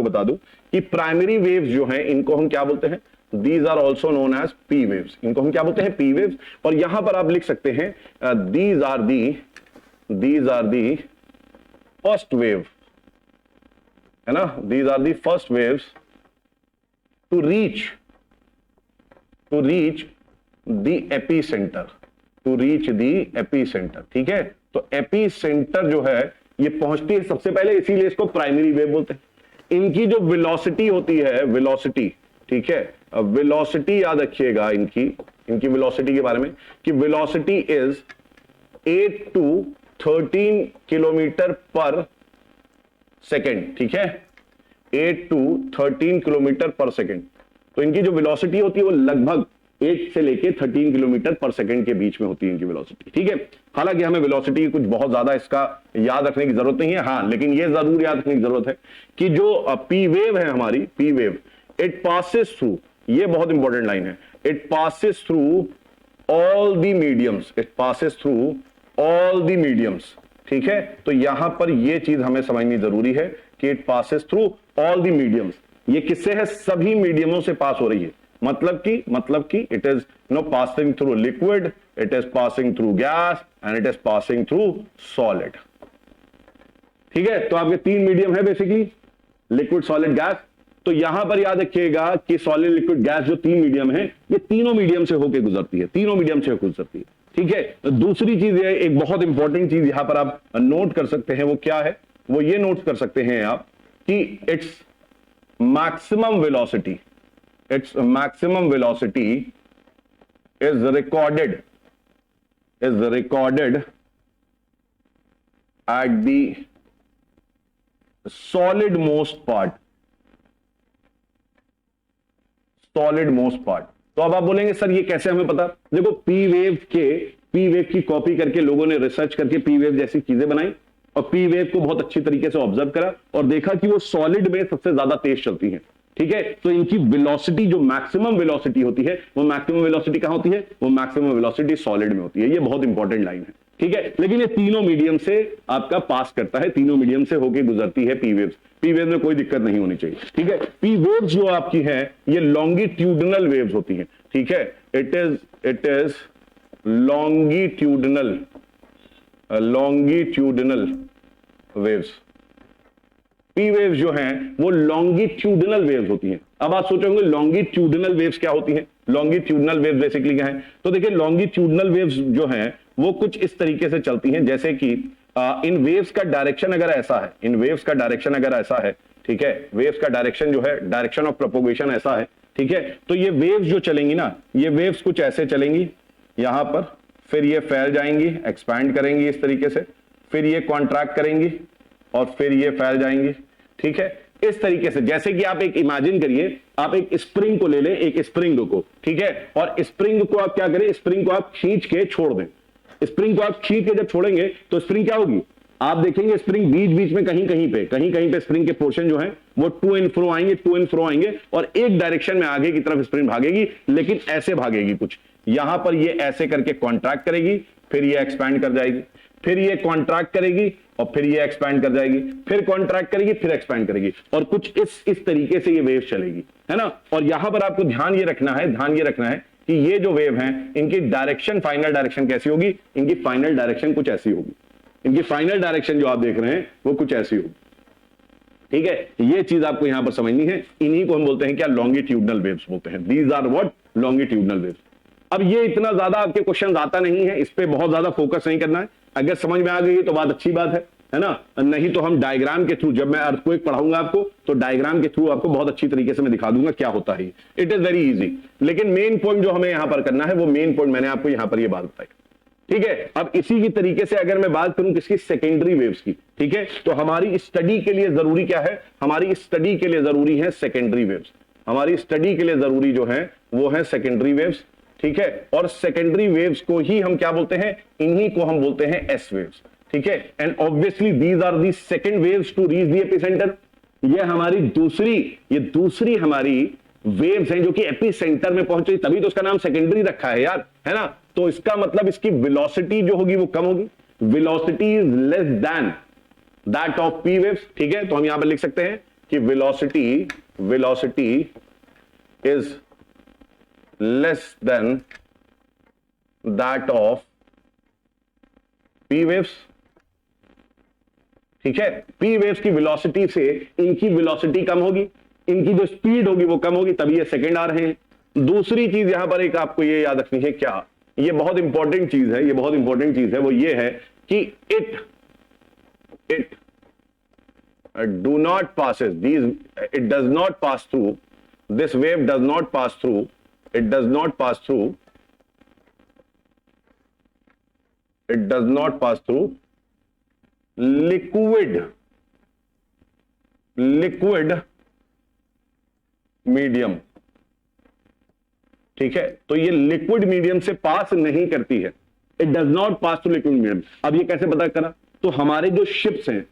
बता दूं कि प्राइमरी वेव्स जो हैं, इनको हम क्या बोलते हैं, These are also known as P waves, इनको हम क्या बोलते हैं, P waves। और यहां पर आप लिख सकते हैं these are the first wave, है ना, these are the first waves to reach the epicenter, ठीक है। तो एपीसेंटर जो है ये पहुंचती है सबसे पहले, इसीलिए इसको प्राइमरी वेव बोलते हैं। इनकी जो वेलोसिटी होती है, वेलोसिटी, ठीक है, वेलोसिटी याद रखिएगा इनकी वेलोसिटी के बारे में, कि वेलोसिटी इज 8 to 13 किलोमीटर पर सेकेंड, ठीक है, 8 to 13 किलोमीटर पर सेकेंड। तो इनकी जो वेलोसिटी होती है वो लगभग 8 से लेके 13 किलोमीटर पर सेकेंड के बीच में होती है इनकी वेलोसिटी, ठीक है। हालांकि हमें वेलोसिटी कुछ बहुत ज्यादा इसका याद रखने की जरूरत नहीं है, हाँ, लेकिन ये जरूर याद रखने की जरूरत है कि जो पी वेव है हमारी, P wave, it passes through, ये बहुत इंपॉर्टेंट लाइन है, it passes through all the mediums, ठीक है। तो यहां पर ये चीज हमें समझनी जरूरी है कि it passes through all the mediums, ये किससे है, सभी मीडियमों से पास हो रही है, मतलब कि it is passing through liquid, it is passing through gas, and it is passing through solid, ठीक है। तो आपके 3 मीडियम है बेसिकली, लिक्विड, सॉलिड, गैस। तो यहां पर याद रखिएगा कि सॉलिड, लिक्विड, गैस जो 3 मीडियम है, ये तीनों मीडियम से होकर गुजरती है, ठीक है। दूसरी चीज है, एक बहुत इंपॉर्टेंट चीज यहां पर आप नोट कर सकते हैं, वो क्या है, वो ये नोट कर सकते हैं आप कि its maximum velocity is recorded at the solid most part। तो अब आप बोलेंगे सर ये कैसे हमें पता, देखो पी वेव के पी वेव की कॉपी करके लोगों ने रिसर्च करके पी वेव जैसी चीजें बनाई और पी वेव को बहुत अच्छी तरीके से ऑब्जर्व करा और देखा कि वो सॉलिड में सबसे ज्यादा तेज चलती है। ठीक है, तो इनकी वेलोसिटी जो मैक्सिमम वेलोसिटी होती है, वो मैक्सिमम वेलोसिटी कहां होती है? वो मैक्सिमम वेलोसिटी सॉलिड में होती है। ये बहुत इंपॉर्टेंट लाइन है। ठीक है, लेकिन ये तीनों मीडियम से आपका पास करता है, तीनों मीडियम से होके गुजरती है पी वेव्स। पी वेव में कोई दिक्कत नहीं होनी चाहिए। ठीक है, पी वेव्स जो आपकी है ये लॉन्गिट्यूडनल वेव्स होती हैं। ठीक है, it is longitudinal waves. P waves जो हैं वो लॉन्गिट्यूडनल वेव्स होती हैं। अब आप सोचोगे लॉन्गिट्यूडनल वेव्स क्या होती हैं? लॉन्गिट्यूडनल वेव्स बेसिकली क्या है? तो देखिए लॉन्गिट्यूडनल वेव्स जो हैं वो कुछ इस तरीके से चलती हैं, जैसे कि इन वेव्स का डायरेक्शन अगर ऐसा है, इन वेव्स का डायरेक्शन अगर ऐसा है, ठीक है, वेव्स का डायरेक्शन जो है, डायरेक्शन ऑफ प्रोपोगेशन ऐसा है, ठीक है, तो ये वेव्स जो चलेंगी ना, ये वेव्स कुछ ऐसे चलेंगी यहां पर, फिर ये फैल जाएंगी, एक्सपैंड करेंगी इस तरीके से, फिर ये कॉन्ट्रैक्ट करेंगी और फिर ये फैल जाएंगी। ठीक है, इस तरीके से, जैसे कि आप एक इमेजिन करिए, आप एक स्प्रिंग को ले लें, एक स्प्रिंग को, ठीक है, और स्प्रिंग को आप क्या करें? स्प्रिंग को आप खींच के छोड़ दें। स्प्रिंग को आप खींच के जब छोड़ेंगे तो स्प्रिंग क्या होगी? आप देखेंगे स्प्रिंग बीच बीच में कहीं कहीं पे स्प्रिंग के पोर्शन जो है वो टू एंड फ्रो आएंगे और एक डायरेक्शन में आगे की तरफ स्प्रिंग भागेगी, लेकिन ऐसे भागेगी कुछ। यहां पर ये ऐसे करके कॉन्ट्रैक्ट करेगी, फिर ये एक्सपैंड कर जाएगी, फिर ये कॉन्ट्रैक्ट करेगी और फिर ये एक्सपैंड कर जाएगी, फिर कॉन्ट्रैक्ट करेगी, फिर एक्सपैंड करेगी, और कुछ इस तरीके से ये वेव चलेगी, है ना। और यहां पर आपको ध्यान ये रखना है कि ये जो वेव हैं इनकी डायरेक्शन, फाइनल डायरेक्शन कैसी होगी? इनकी फाइनल डायरेक्शन कुछ ऐसी होगी। इनकी फाइनल डायरेक्शन जो आप देख रहे हैं वो कुछ ऐसी होगी। ठीक है, ये चीज आपको यहां पर समझनी है। इन्हीं को हम बोलते हैं क्या? लॉन्गिट्यूडनल वेव्स बोलते हैं। These are what? Longitudinal waves. अब ये इतना ज्यादा आपके क्वेश्चन आता नहीं है, इस पे बहुत ज्यादा फोकस नहीं करना है। अगर समझ में आ गई तो बात अच्छी बात है ना, नहीं तो हम डायग्राम के थ्रू, जब मैं अर्थक्वेक पढ़ाऊंगा आपको तो डायग्राम के थ्रू आपको बहुत अच्छी तरीके से मैं दिखा दूंगा क्या होता है। इट इज वेरी इजी, लेकिन मेन पॉइंट जो हमें यहां पर करना है वो मेन पॉइंट मैंने आपको यहां पर ये बात बताई। ठीक है, अब इसी की तरीके से अगर मैं बात करूं किसकी? सेकेंडरी वेव्स की। ठीक है, तो हमारी स्टडी के लिए जरूरी क्या है? हमारी स्टडी के लिए जरूरी है सेकेंडरी वेव्स। हमारी स्टडी के लिए जरूरी जो है वो है सेकेंडरी वेव्स। ठीक है, और सेकेंडरी वेव्स को ही हम क्या बोलते हैं? इन्हीं को हम बोलते हैं एस वेव्स। ठीक है, and obviously these are the second waves to reach the epicentre. ये हमारी दूसरी हमारी वेव्स हैं जो कि एपिसेंटर में पहुंच रही, तभी तो उसका नाम सेकेंडरी रखा है यार, है ना। तो इसका मतलब इसकी वेलोसिटी जो होगी वो कम होगी। Velocity is less than that of P waves. ठीक है, तो हम यहां पर लिख सकते हैं कि velocity is less than that of P waves. ठीक है, पी वेव्स की वेलोसिटी से इनकी वेलोसिटी कम होगी, इनकी जो स्पीड होगी वो कम होगी, तभी ये सेकंड आ रहे हैं। दूसरी चीज यहां पर एक आपको ये याद रखनी है, क्या? ये बहुत इंपॉर्टेंट चीज है, ये बहुत इंपॉर्टेंट चीज है, वो ये है कि it do not passes these, it does not pass through, this wave does not pass through, it does not pass through liquid medium। ठीक है, तो ये लिक्विड मीडियम से पास नहीं करती है। It does not pass through liquid medium. अब ये कैसे पता करा? तो हमारे जो शिप्स हैं,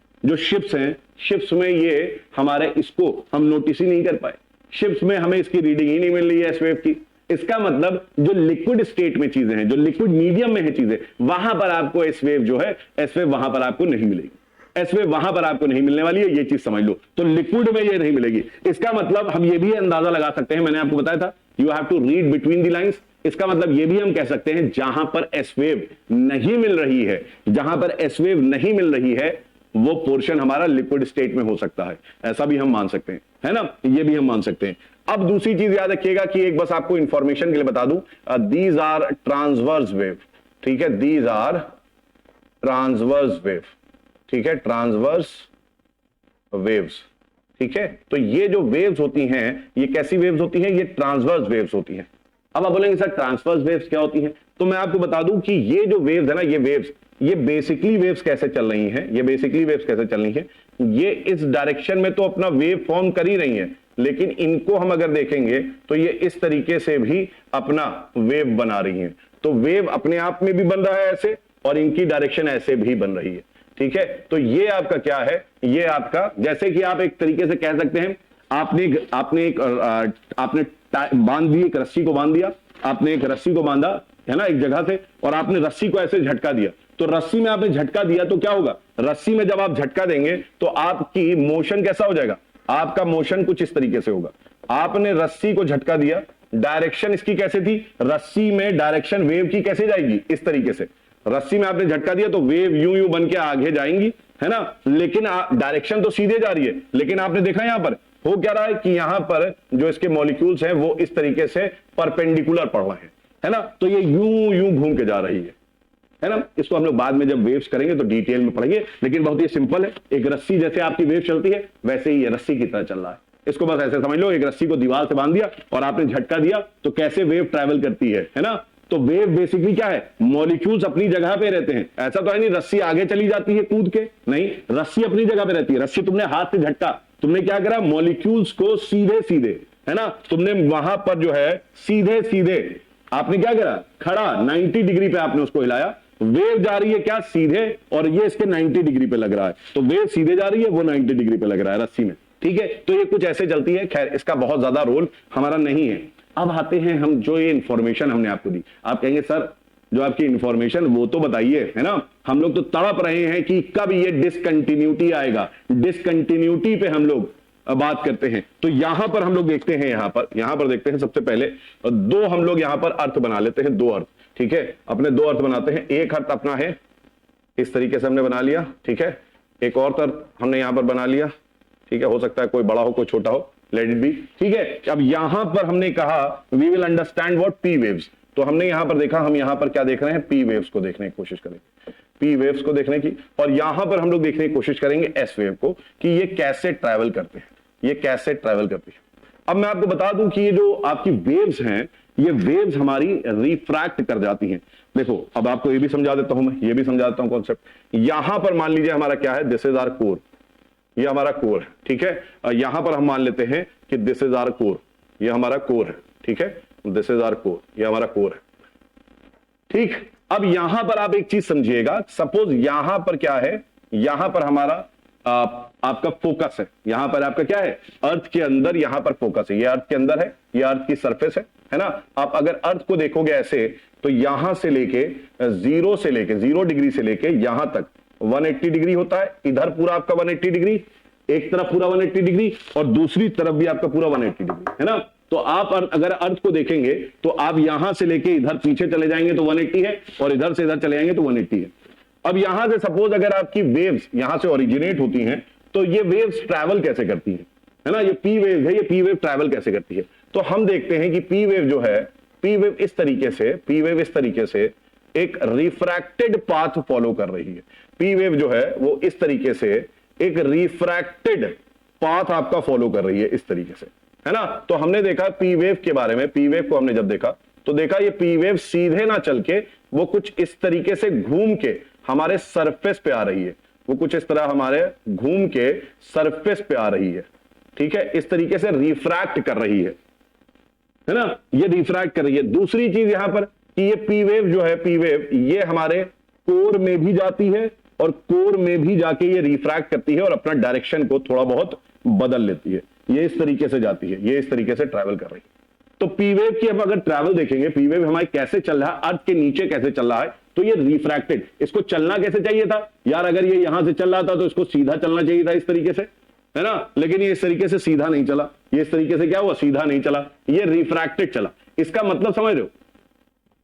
शिप्स में ये हमारे इसको हम नोटिस ही नहीं कर पाए। शिप्स में हमें इसकी रीडिंग ही नहीं मिल रही है एस वेव की। इसका मतलब जो लिक्विड स्टेट में चीजें हैं, जो लिक्विड मीडियम में है चीजें, वहां पर आपको एस वेव जो है, एस वेव वहां पर आपको नहीं मिलेगी। एस वेव वहां पर आपको नहीं मिलने वाली है, ये चीज समझ लो। तो लिक्विड में ये नहीं मिलेगी। इसका मतलब हम ये भी अंदाजा लगा सकते हैं, मैंने आपको बताया था, you have to read between the lines. इसका मतलब ये भी हम कह सकते हैं जहां पर एस वेव नहीं मिल रही है, जहां पर एस वेव नहीं मिल रही है, वो पोर्शन हमारा लिक्विड स्टेट में हो सकता है। ऐसा भी हम मान सकते हैं, है ना, ये भी हम मान सकते हैं। अब दूसरी चीज याद रखिएगा कि एक बस आपको इंफॉर्मेशन के लिए बता दूं, दीज आर ट्रांसवर्स वेव। ठीक है, दीज आर ट्रांसवर्स वेव। ठीक है, ट्रांसवर्स वेव्स। ठीक है, तो ये जो वेव्स होती हैं ये कैसी वेव्स होती हैं? ये ट्रांसवर्स वेव्स होती हैं। अब आप बोलेंगे सर ट्रांसवर्स वेव्स क्या होती हैं? तो मैं आपको बता दूं कि ये जो वेव्स है ना, ये बेसिकली वेव्स कैसे चल रही हैं, ये बेसिकली वेव्स कैसे चल रही हैं, ये इस डायरेक्शन में तो अपना वेव फॉर्म कर ही रही हैं, लेकिन इनको हम अगर देखेंगे तो ये इस तरीके से भी अपना वेव बना रही हैं। तो वेव अपने आप में भी बन रहा है ऐसे, और इनकी डायरेक्शन ऐसे भी बन रही है। ठीक है, तो ये आपका क्या है, ये आपका, जैसे कि आप एक तरीके से कह सकते हैं, आपने बांध दी, एक रस्सी को बांध दिया, आपने एक रस्सी को बांधा है ना एक जगह से, और आपने रस्सी को ऐसे झटका दिया। तो रस्सी में आपने झटका दिया तो क्या होगा, रस्सी में जब आप झटका देंगे तो आपकी मोशन कैसा हो जाएगा, आपका मोशन कुछ इस तरीके से होगा। आपने रस्सी को झटका दिया, डायरेक्शन इसकी कैसे थी, रस्सी में डायरेक्शन वेव की कैसे जाएगी, इस तरीके से। रस्सी में आपने झटका दिया तो वेव यूं यूं बन के आगे जाएंगी, है ना, लेकिन डायरेक्शन तो सीधे जा रही है। लेकिन आपने देखा यहां पर हो क्या रहा है कि यहां पर जो इसके मॉलिक्यूल्स हैं वो इस तरीके से परपेंडिकुलर पड़ रहे हैं, है ना, तो ये यूं यूं घूम के जा रही है ना। इसको हम लोग बाद में जब वेव्स करेंगे तो डिटेल में पढ़ेंगे, लेकिन बहुत ही सिंपल है। एक रस्सी जैसे आपकी वेव चलती है वैसे ही ये रस्सी की तरह चल रहा है। इसको बस ऐसे समझ लो, एक रस्सी को दीवार से बांध दिया और आपने झटका दिया तो कैसे वेव ट्रैवल करती है ना। तो वेव बेसिकली क्या है, मॉलिक्यूल्स अपनी जगह पे रहते हैं। ऐसा तो है नहीं रस्सी आगे चली जाती है कूद के, नहीं, रस्सी अपनी जगह पे रहती है। रस्सी तुमने हाथ से झटका, तुमने क्या करा, मॉलिक्यूल्स को सीधे सीधे, है ना, तुमने वहां पर जो है सीधे सीधे आपने क्या करा, खड़ा 90 डिग्री पे आपने उसको हिलाया। वेव जा रही है क्या, सीधे, और ये इसके 90 डिग्री पे लग रहा है, तो वेव सीधे जा रही है, वो 90 डिग्री पे लग रहा है रस्सी में। ठीक है, तो ये कुछ ऐसे चलती है। खैर इसका बहुत ज्यादा रोल हमारा नहीं है। अब आते हैं हम, जो ये इंफॉर्मेशन हमने आपको दी, आप कहेंगे सर जो आपकी इंफॉर्मेशन वो तो बताइए, है ना, हम लोग तो तड़प रहे हैं कि कब ये डिसकंटिन्यूटी आएगा। डिसकंटिन्यूटी पे हम लोग बात करते हैं। तो यहां पर हम लोग देखते हैं, यहां पर देखते हैं सबसे पहले दो हम लोग यहां पर अर्थ बना लेते हैं, दो अर्थ। ठीक है, अपने दो अर्थ बनाते हैं। एक अर्थ अपना है इस तरीके से हमने बना लिया, ठीक है, एक और अर्थ हमने यहां पर बना लिया, ठीक है, हो सकता है कोई बड़ा हो कोई छोटा हो, लेट इट बी। ठीक है, अब यहां पर हमने कहा we will understand what P waves, तो हमने यहां पर देखा, हम यहां पर क्या देख रहे हैं, पी वेव्स को देखने की कोशिश करेंगे, पी वेव्स को देखने की, और यहां पर हम लोग देखने की कोशिश करेंगे एस वेव को, कि ये कैसे ट्रैवल करते हैं, ये कैसे ट्रैवल करती है। अब मैं आपको बता दूं कि ये जो आपकी वेव्स हैं, ये वेव्स हमारी रिफ्रैक्ट कर जाती हैं। देखो अब आपको ये भी समझा देता हूं, मैं ये भी समझा देता हूं कॉन्सेप्ट। यहां पर मान लीजिए हमारा क्या है, दिस इज आवर कोर, ये हमारा कोर है, ठीक है। यहां पर हम मान लेते हैं कि दिस इज आवर कोर, ये हमारा कोर है, ठीक है, दिस इज आवर कोर, ये हमारा कोर है, ठीक। अब यहां पर आप एक चीज समझिएगा, सपोज यहां पर क्या है, यहां पर हमारा आपका फोकस है, यहां पर आपका क्या है, अर्थ के अंदर यहां पर फोकस है, ये अर्थ के अंदर है, ये अर्थ की सरफेस है ना। आप अगर अर्थ को देखोगे ऐसे, तो यहां से लेके 0 डिग्री से लेके यहां तक 180 डिग्री होता है। इधर पूरा आपका 180 डिग्री, एक तरफ पूरा 180 डिग्री, और दूसरी तरफ भी आपका पूरा 180 डिग्री, है ना। तो आप अगर अर्थ को देखेंगे तो आप यहां से लेके इधर पीछे चले जाएंगे तो 180 है, और इधर से इधर चले जाएंगे तो 180 है। अब यहां से सपोज अगर आपकी वेव्स यहां से ओरिजिनेट होती हैं, तो ये वेव्स ट्रैवल कैसे करती हैं, है ना, ये पी वेव है, ये पी वेव ट्रैवल कैसे करती है। तो हम देखते हैं कि पी वेव जो है, पी वेव इस तरीके से एक रिफ्रैक्टेड पाथ फॉलो कर रही है। पी वेव जो है वो इस तरीके से एक रिफ्रैक्टेड पाथ आपका फॉलो कर रही है, इस तरीके से, है ना। तो हमने देखा पी वेव के बारे में, पी वेव को हमने जब देखा तो देखा ये पी वेव सीधे ना चल के वो कुछ इस तरीके से घूम के हमारे सरफेस पे आ रही है, वो कुछ इस तरह हमारे घूम के सरफेस पे आ रही है, ठीक है, इस तरीके से रिफ्रैक्ट कर रही है ना, ये रिफ्रैक्ट कर रही है। दूसरी चीज यहां पर कि ये पी वेव जो है, पी वेव ये हमारे कोर में भी जाती है, और कोर में भी जाके ये रिफ्रैक्ट करती है और अपना डायरेक्शन को थोड़ा बहुत बदल लेती है। ये इस तरीके से जाती है, ये इस तरीके से ट्रैवल कर रही है। तो पी वेव की अब अगर ट्रैवल देखेंगे, पी वेव हमारे कैसे चल रहा है, अर्थ के नीचे कैसे चल रहा है, तो ये रिफ्रैक्टेड, इसको चलना कैसे चाहिए था यार, अगर ये यहां से चल रहा था तो इसको सीधा चलना चाहिए था, इस तरीके से, है ना, लेकिन ये इस तरीके से सीधा नहीं चला, ये इस तरीके से क्या हुआ, सीधा नहीं चला, ये रिफ्रैक्टेड चला। इसका मतलब समझ रहे हो,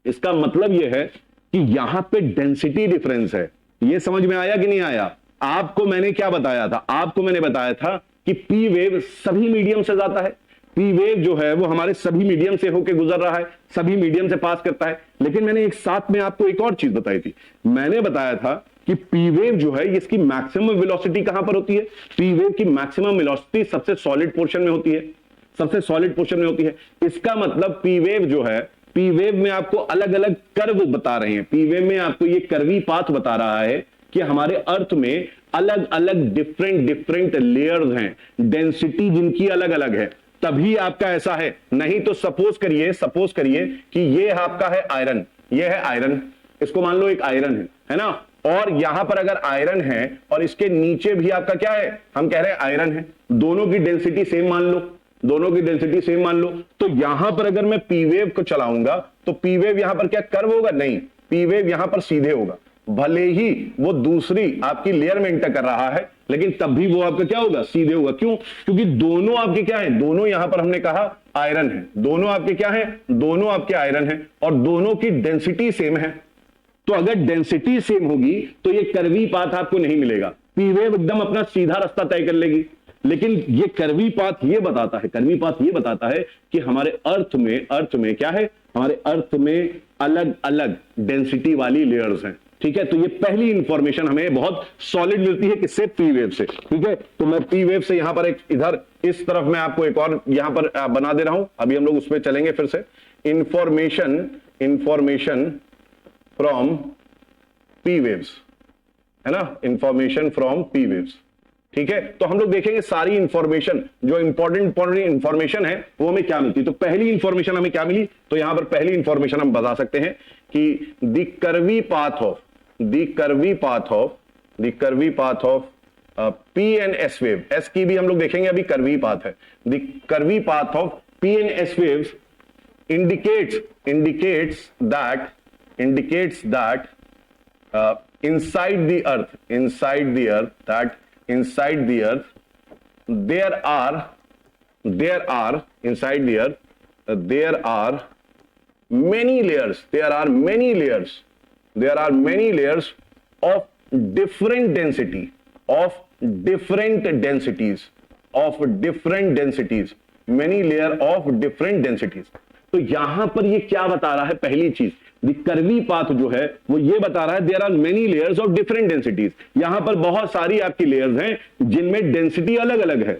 इसका मतलब ये है कि यहां पे डेंसिटी डिफरेंस है। ये समझ में आया कि नहीं आया। आपको मैंने क्या बताया था, आपको मैंने बताया था कि पी वेव सभी मीडियम से जाता है, पी वेव जो है वो हमारे सभी मीडियम से होकर गुजर रहा है, सभी मीडियम से पास करता है। लेकिन मैंने एक साथ में आपको एक और चीज बताई थी, मैंने बताया था कि पी वेव जो है इसकी मैक्सिमम वेलोसिटी कहां पर होती है, पी वेव की मैक्सिमम वेलोसिटी सबसे सॉलिड पोर्शन में होती है, सबसे सॉलिड पोर्शन में होती है। इसका मतलब पी वेव जो है, पी वेव में आपको अलग अलग कर्व बता रहे हैं, पी वेव में आपको ये कर्वी पाथ बता रहा है कि हमारे अर्थ में अलग अलग डिफरेंट लेयर्स हैं, डेंसिटी जिनकी अलग अलग है, तभी आपका ऐसा है। नहीं तो सपोज करिए कि ये आपका है आयरन, ये है आयरन, इसको मान लो एक आयरन है ना, और यहां पर अगर आयरन है और इसके नीचे भी आपका क्या है, हम कह रहे हैं आयरन है, दोनों की डेंसिटी सेम मान लो, दोनों की डेंसिटी सेम मान लो, तो यहां पर अगर मैं पी वेव को चलाऊंगा तो पी वेव यहां पर क्या कर्व होगा, नहीं, पी वेव यहां पर सीधे होगा, भले ही वो दूसरी आपकी लेयर में इंटर कर रहा है लेकिन तब भी वो आपका क्या होगा, सीधे होगा। क्यों? क्योंकि दोनों आपके क्या है, दोनों यहां पर हमने कहा आयरन है, दोनों आपके क्या है, दोनों आपके आयरन है और दोनों की डेंसिटी सेम है। तो अगर डेंसिटी सेम होगी तो ये कर्वी पाथ आपको नहीं मिलेगा, पी वेव एकदम अपना सीधा रास्ता तय कर लेगी। लेकिन ये कर्वी पाथ ये बताता है, कर्वी पाथ ये बताता है कि हमारे अर्थ में क्या है, हमारे अर्थ में अलग अलग डेंसिटी वाली लेयर्स हैं। ठीक है, तो ये पहली इंफॉर्मेशन हमें बहुत सॉलिड मिलती है किससे, पी वेव से। ठीक है, तो मैं पी वेव से यहां पर एक इधर इस तरफ मैं आपको एक और यहां पर बना दे रहा हूं, अभी हम लोग उसमें चलेंगे फिर से। इंफॉर्मेशन फ्रॉम पी वेव्स, है ना, इंफॉर्मेशन फ्रॉम पी वेव्स। ठीक है, तो हम लोग देखेंगे सारी इंफॉर्मेशन जो इंपॉर्टेंट इंफॉर्मेशन है वो हमें क्या मिलती है। तो पहली इंफॉर्मेशन हमें क्या मिली, तो यहां पर पहली इंफॉर्मेशन हम बता सकते हैं कि the curvy path of P and S wave, S की भी हम लोग देखेंगे, अभी कर्वी पाथ है, the curvy path of P and S waves indicates that inside the earth there are many layers of different densities। तो यहां पर ये क्या बता रहा है, पहली चीज कर्वी पाथ जो है वो ये बता रहा है there are many layers of different densities, यहां पर बहुत सारी आपकी लेयर्स हैं जिनमें डेंसिटी अलग अलग है।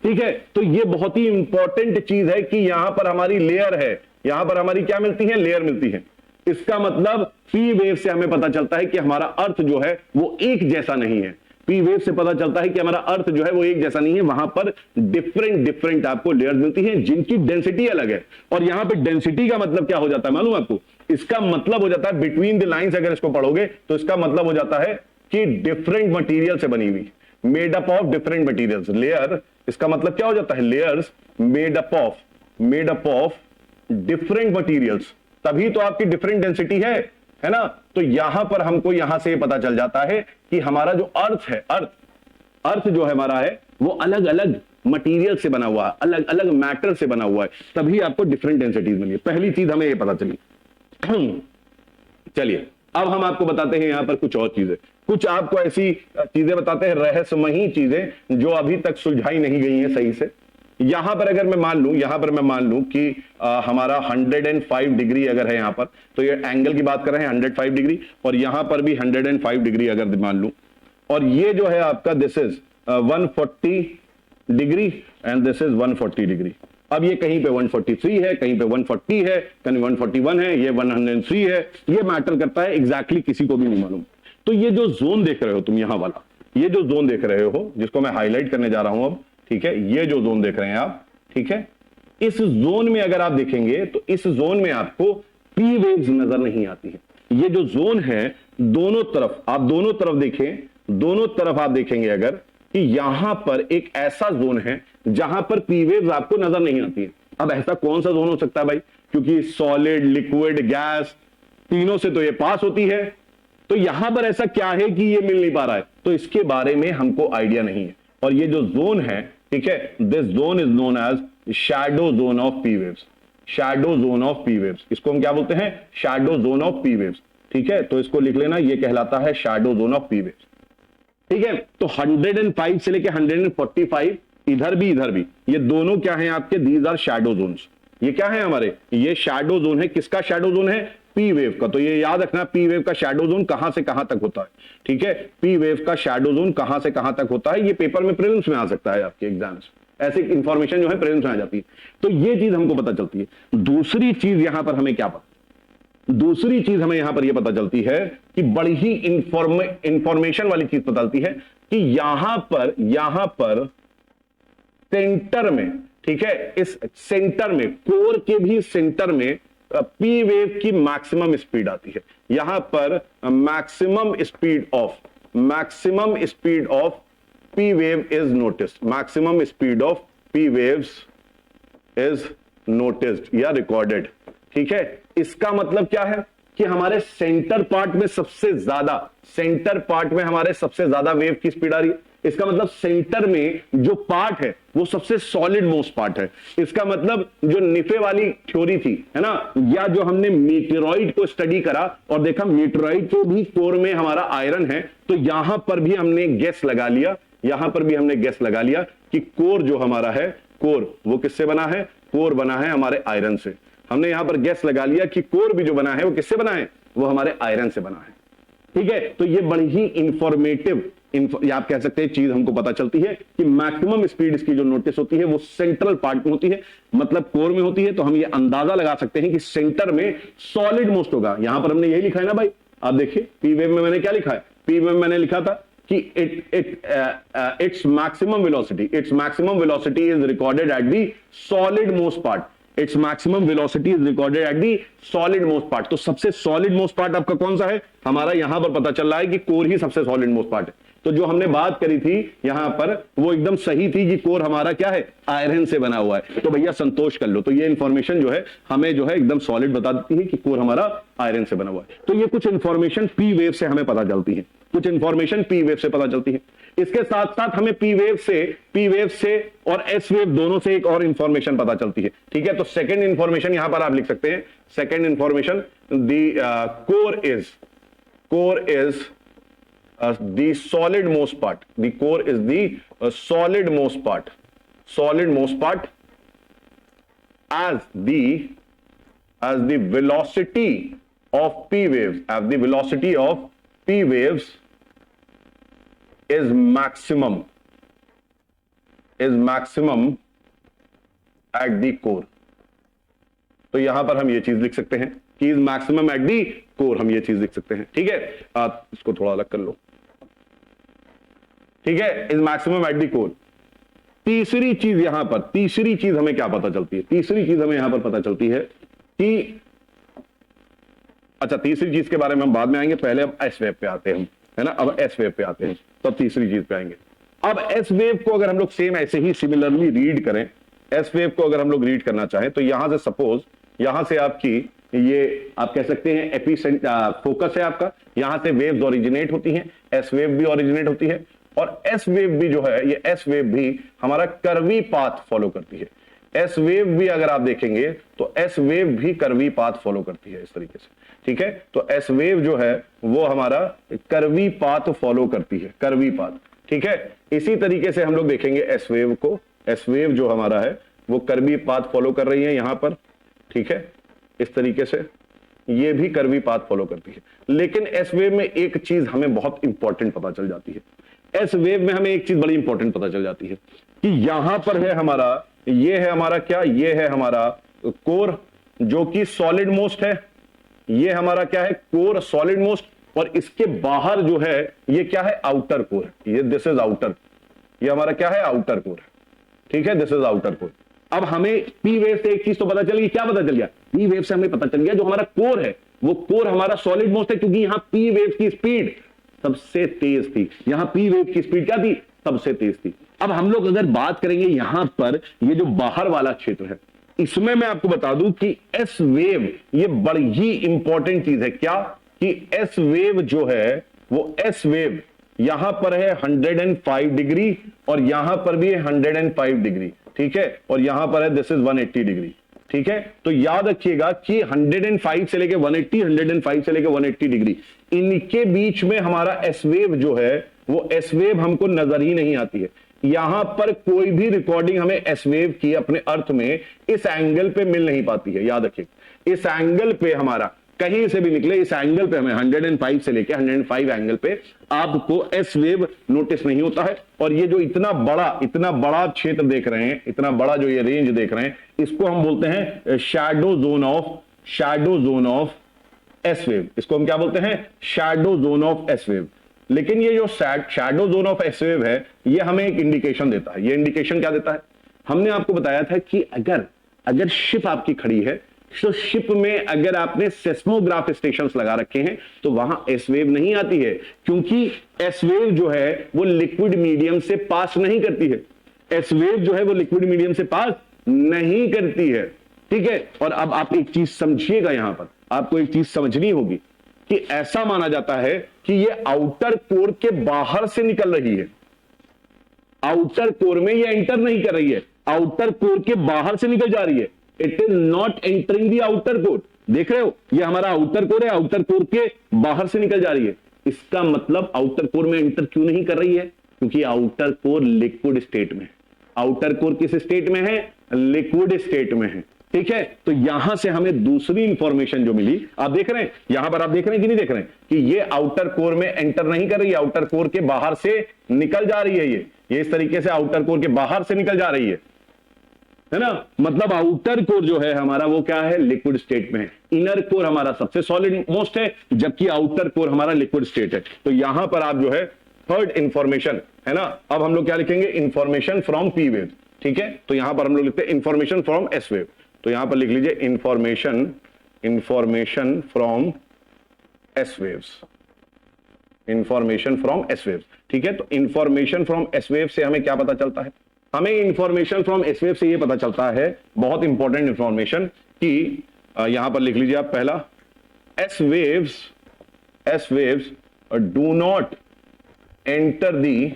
ठीक है, तो ये बहुत ही इंपॉर्टेंट चीज है कि यहां पर हमारी लेयर है, यहां पर हमारी क्या मिलती है, लेयर मिलती है। इसका मतलब पी वेव से हमें पता चलता है कि हमारा अर्थ जो है वो एक जैसा नहीं है, पी वेव से पता चलता है कि हमारा अर्थ जो है वो एक जैसा नहीं है, वहां पर डिफरेंट आपको लेयर्स मिलती हैं जिनकी डेंसिटी अलग है। और यहां पे डेंसिटी का मतलब क्या हो जाता है मालूम आपको, इसका मतलब हो जाता है बिटवीन द लाइंस, अगर इसको पढ़ोगे तो इसका मतलब हो जाता है कि डिफरेंट मटेरियल से बनी हुई, made up of different materials. Layer, इसका मतलब क्या हो जाता है, layers made up of different materials, तभी तो आपकी डिफरेंट डेंसिटी है ना। तो यहां पर हमको यहां से पता चल जाता है कि हमारा जो अर्थ है, अर्थ जो है हमारा है वो अलग अलग मटेरियल से बना हुआ है, अलग अलग मैटर से बना हुआ है, तभी आपको डिफरेंट डेंसिटीज मिली। पहली चीज हमें ये पता चली। चलिए अब हम आपको बताते हैं यहां पर कुछ और चीजें, कुछ आपको ऐसी चीजें बताते हैं, रहस्यमयी चीजें जो अभी तक सुलझाई नहीं गई हैं सही से। यहां पर अगर मैं मान लूं कि हमारा 105 डिग्री अगर है यहां पर, तो ये एंगल की बात कर रहे हैं 105 डिग्री, और यहां पर भी 105 डिग्री अगर मान लूं, और ये जो है आपका this is 140 degree and this is 140 degree. अब ये कहीं पे 143 है, कहीं पे 140 है, कहीं 141 है, ये 103 है, ये मैटर करता है एग्जैक्टली किसी को भी नहीं मालूम। तो ये जो जोन देख रहे हो तुम, यहां वाला ये जो जोन देख रहे हो जिसको मैं हाईलाइट करने जा रहा हूं अब, ठीक है, ये जो जोन देख रहे हैं आप, ठीक है, इस जोन में अगर आप देखेंगे तो इस जोन में आपको पी वेव्स नजर नहीं आती है। ये जो जोन है दोनों तरफ आप देखेंगे अगर कि यहां पर एक ऐसा जोन है जहां पर पी वेव्स आपको नजर नहीं आती है। अब ऐसा कौन सा जोन हो सकता है भाई, क्योंकि सॉलिड, लिक्विड, गैस तीनों से तो ये पास होती है, तो यहां पर ऐसा क्या है कि ये मिल नहीं पा रहा है, तो इसके बारे में हमको आइडिया नहीं है। और ये जो जोन है, ठीक है, this zone is known as shadow zone of P waves, shadow zone of P waves, इसको हम क्या बोलते हैं, shadow zone of P waves. ठीक है, तो इसको लिख लेना, ये कहलाता है shadow zone of P waves. ठीक है, तो 105 से लेके 145 इधर भी ये दोनों क्या हैं आपके, दीज आर शैडो जोन्स। ये क्या है हमारे, ये शैडो जोन है, किसका शैडो जोन है, पी वेव का। तो ये याद रखना, पी वेव का शैडो जोन कहां से कहां तक होता है। ठीक है, पी वेव का शैडो जोन कहां से कहां तक होता है, ये पेपर में प्रीलिम्स में आ सकता है, आपके एग्जाम्स ऐसी इंफॉर्मेशन जो है प्रीलिम्स में आ जाती है, तो ये चीज हमको पता चलती है। दूसरी चीज यहां पर हमें क्या पता, दूसरी चीज हमें यहां पर यह पता चलती है कि बड़ी ही इंफॉर्मेशन वाली चीज पता चलती है कि यहां पर सेंटर में, ठीक है, इस सेंटर में, कोर के भी सेंटर में पी वेव की मैक्सिमम स्पीड आती है। यहां पर maximum speed of P wave is noticed, maximum speed of P waves is noticed या रिकॉर्डेड। ठीक है, इसका मतलब क्या है कि हमारे सेंटर पार्ट में हमारे सबसे ज्यादा वेव की स्पीड आ रही है। इसका मतलब सेंटर में जो पार्ट है वो सबसे सॉलिड मोस्ट पार्ट है। इसका मतलब जो निफे वाली थ्योरी थी, है ना, या जो हमने मीटेरॉइड को स्टडी करा और देखा मीटेरॉइड के भी कोर में हमारा आयरन है, तो यहां पर भी हमने गेस लगा लिया कि कोर जो हमारा है, कोर वो किससे बना है? कोर बना है हमारे आयरन से। हमने यहां पर गैस लगा लिया कि कोर भी जो बना है वो किससे बना है? वो हमारे आयरन से बना है। ठीक है, तो ये बड़ी ही इंफॉर्मेटिव आप कह सकते हैं चीज हमको पता चलती है कि मैक्सिमम स्पीड इसकी जो नोटिस होती है वो सेंट्रल पार्ट में होती है, मतलब कोर में होती है। तो हम ये अंदाजा लगा सकते हैं कि सेंटर में सॉलिड मोस्ट होगा। यहां पर हमने यही लिखा है ना भाई, आप देखिए पी वेव में मैंने क्या लिखा है? पी वेव में मैंने लिखा था कि its maximum velocity is recorded at the solid most part. Its maximum velocity is recorded at the solid most part. तो सबसे सॉलिड मोस्ट पार्ट आपका कौन सा है? हमारा यहां पर पता चल रहा है कि कोर ही सबसे सॉलिड मोस्ट पार्ट है। तो जो हमने बात करी थी यहां पर वो एकदम सही थी कि कोर हमारा क्या है? आयरन से बना हुआ है। तो भैया संतोष कर लो। तो ये इंफॉर्मेशन जो है हमें जो है एकदम सॉलिड बता देती है कि कोर हमारा आयरन से बना हुआ है। तो ये कुछ इंफॉर्मेशन पी वेव से हमें पता चलती है, इसके साथ साथ हमें पी वेव से और एस वेव दोनों से एक और इंफॉर्मेशन पता चलती है। ठीक है, तो सेकंड इंफॉर्मेशन यहां पर आप लिख सकते हैं। Second information, the core is the solid most part. The core is the solid most part as the velocity of p waves is maximum at the core. तो यहां पर हम ये चीज लिख सकते हैं कि is maximum at the core, हम ये चीज लिख सकते हैं। ठीक है, आप इसको थोड़ा अलग कर लो। ठीक है, is maximum at the core. तीसरी चीज हमें क्या पता चलती है? तीसरी चीज हमें यहां पर पता चलती है कि अच्छा, तीसरी चीज के बारे में हम बाद में आएंगे, पहले अब एस वेव पे आते हैं, है ना। अब एस वेव पे आते हैं, तब तीसरी चीज पे आएंगे। अब एस वेव को अगर हम लोग सेम ऐसे ही सिमिलरली रीड करें, एस वेव को अगर हम लोग रीड करना चाहें, तो यहां से सपोज यहां से आपकी ये आप कह सकते हैं फोकस है आपका, यहां से वेव्स ओरिजिनेट होती हैं, एस वेव भी ओरिजिनेट होती है, और एस वेव भी जो है, ये एस वेव भी हमारा कर्वी पाथ फॉलो करती है। एस वेव भी अगर आप देखेंगे तो एस वेव भी कर्वी पाथ फॉलो करती है इस तरीके से। ठीक है, तो एस वेव जो है वो हमारा कर्वी पाथ फॉलो करती है, कर्वी पाथ। ठीक है, इसी तरीके से हम लोग देखेंगे एस वेव को, एस वेव जो हमारा है वो कर्वी पाथ फॉलो कर रही है यहां पर। ठीक है, इस तरीके से ये भी कर्वी पाथ फॉलो करती है। लेकिन एस वेव में एक चीज हमें बहुत इंपॉर्टेंट पता चल जाती है, एस वेव में हमें एक चीज बड़ी इंपॉर्टेंट पता चल जाती है कि यहां पर है हमारा, ये है हमारा क्या, ये है हमारा कोर जो कि सॉलिड मोस्ट है, ये हमारा क्या है? कोर सॉलिड मोस्ट, और इसके बाहर जो है ये क्या है? Outer core. ये दिस इज आउटर, ये हमारा क्या है? Outer core. ठीक है, दिस इज आउटर कोर। अब हमें पी वेव से एक चीज तो पता चल गई, क्या पता चल गया? पी वेव से हमें पता चल गया जो हमारा कोर है वो कोर हमारा सॉलिड मोस्ट है, क्योंकि यहां पी वेव की स्पीड सबसे तेज थी। यहां पी वेव की स्पीड क्या थी? सबसे तेज थी। अब हम लोग अगर बात करेंगे यहां पर ये जो बाहर वाला क्षेत्र है, इसमें मैं आपको बता दूं कि एस वेव ये बड़ी ही इंपॉर्टेंट चीज है। क्या कि एस वेव जो है वो एस वेव यहां पर है 105 डिग्री और यहां पर भी है 105 डिग्री। ठीक है, और यहां पर है दिस इज 180 डिग्री। ठीक है, तो याद रखिएगा कि 105 से लेके 180, 105 से लेके 180 डिग्री, इनके बीच में हमारा एस वेव जो है वो एस वेव हमको नजर ही नहीं आती है। यहां पर कोई भी रिकॉर्डिंग हमें एस वेव की अपने अर्थ में इस एंगल पे मिल नहीं पाती है। याद रखिए, इस एंगल पे हमारा कहीं से भी निकले, इस एंगल पे हमें 105 से लेके 105 एंगल पे आपको एस वेव नोटिस नहीं होता है। और ये जो इतना बड़ा क्षेत्र देख रहे हैं, इतना बड़ा जो ये रेंज देख रहे हैं, इसको हम बोलते हैं shadow zone of S wave. इसको हम क्या बोलते हैं? Shadow zone of S wave. लेकिन ये जो shadow zone of S wave है ये हमें एक इंडिकेशन देता है। ये इंडिकेशन क्या देता है? हमने आपको बताया था कि अगर शिप आपकी खड़ी है तो शिप में अगर आपने सेस्मोग्राफ स्टेशंस लगा रखे हैं तो वहां एस वेव नहीं आती है, क्योंकि एस वेव जो है वो लिक्विड मीडियम से पास नहीं करती है। एस वेव जो है वो लिक्विड मीडियम से पास नहीं करती है, ठीक है। और अब आप एक चीज समझिएगा, यहां पर आपको एक चीज समझनी होगी कि ऐसा माना जाता है कि ये आउटर कोर के बाहर से निकल रही है, आउटर कोर में ये एंटर नहीं कर रही है, आउटर कोर के बाहर से निकल जा रही है। It is not entering the outer core. देख रहे हो, ये हमारा आउटर कोर है, आउटर कोर के बाहर से निकल जा रही है। इसका मतलब आउटर कोर में एंटर क्यों नहीं कर रही है? क्योंकि आउटर कोर लिक्विड स्टेट में है। आउटर कोर किस स्टेट में है? लिक्विड स्टेट में है, ठीक है। तो यहां से हमें दूसरी इंफॉर्मेशन जो मिली, आप देख रहे हैं यहां पर, आप देख रहे हैं कि नहीं देख रहे हैं कि ये आउटर कोर में एंटर नहीं कर रही है, आउटर कोर के बाहर से निकल जा रही है। ये इस तरीके से आउटर कोर के बाहर से निकल जा रही है ना। मतलब आउटर कोर जो है हमारा वो क्या है? लिक्विड स्टेट में है। इनर कोर हमारा सबसे सॉलिड मोस्ट है, जबकि आउटर कोर हमारा लिक्विड स्टेट है। तो यहां पर आप जो है थर्ड इंफॉर्मेशन है ना। अब हम लोग क्या लिखेंगे? इंफॉर्मेशन फ्रॉम पी वेव, ठीक है। तो यहां पर हम लोग लिखते हैं इंफॉर्मेशन फ्रॉम एस वेव। तो यहां पर लिख लीजिए information from S waves, information from S waves, ठीक है। तो इंफॉर्मेशन फ्रॉम एस वेव से हमें क्या पता चलता है? हमें इंफॉर्मेशन फ्रॉम एस वेव से यह पता चलता है, बहुत इंपॉर्टेंट इंफॉर्मेशन, कि यहां पर लिख लीजिए आप पहला, S waves do not enter the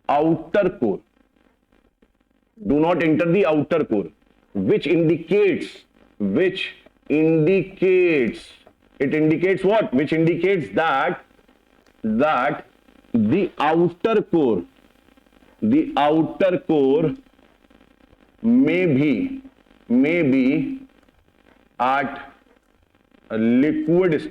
outer core, do not enter the outer core, which indicates what? Which indicates that the outer core may be at a liquid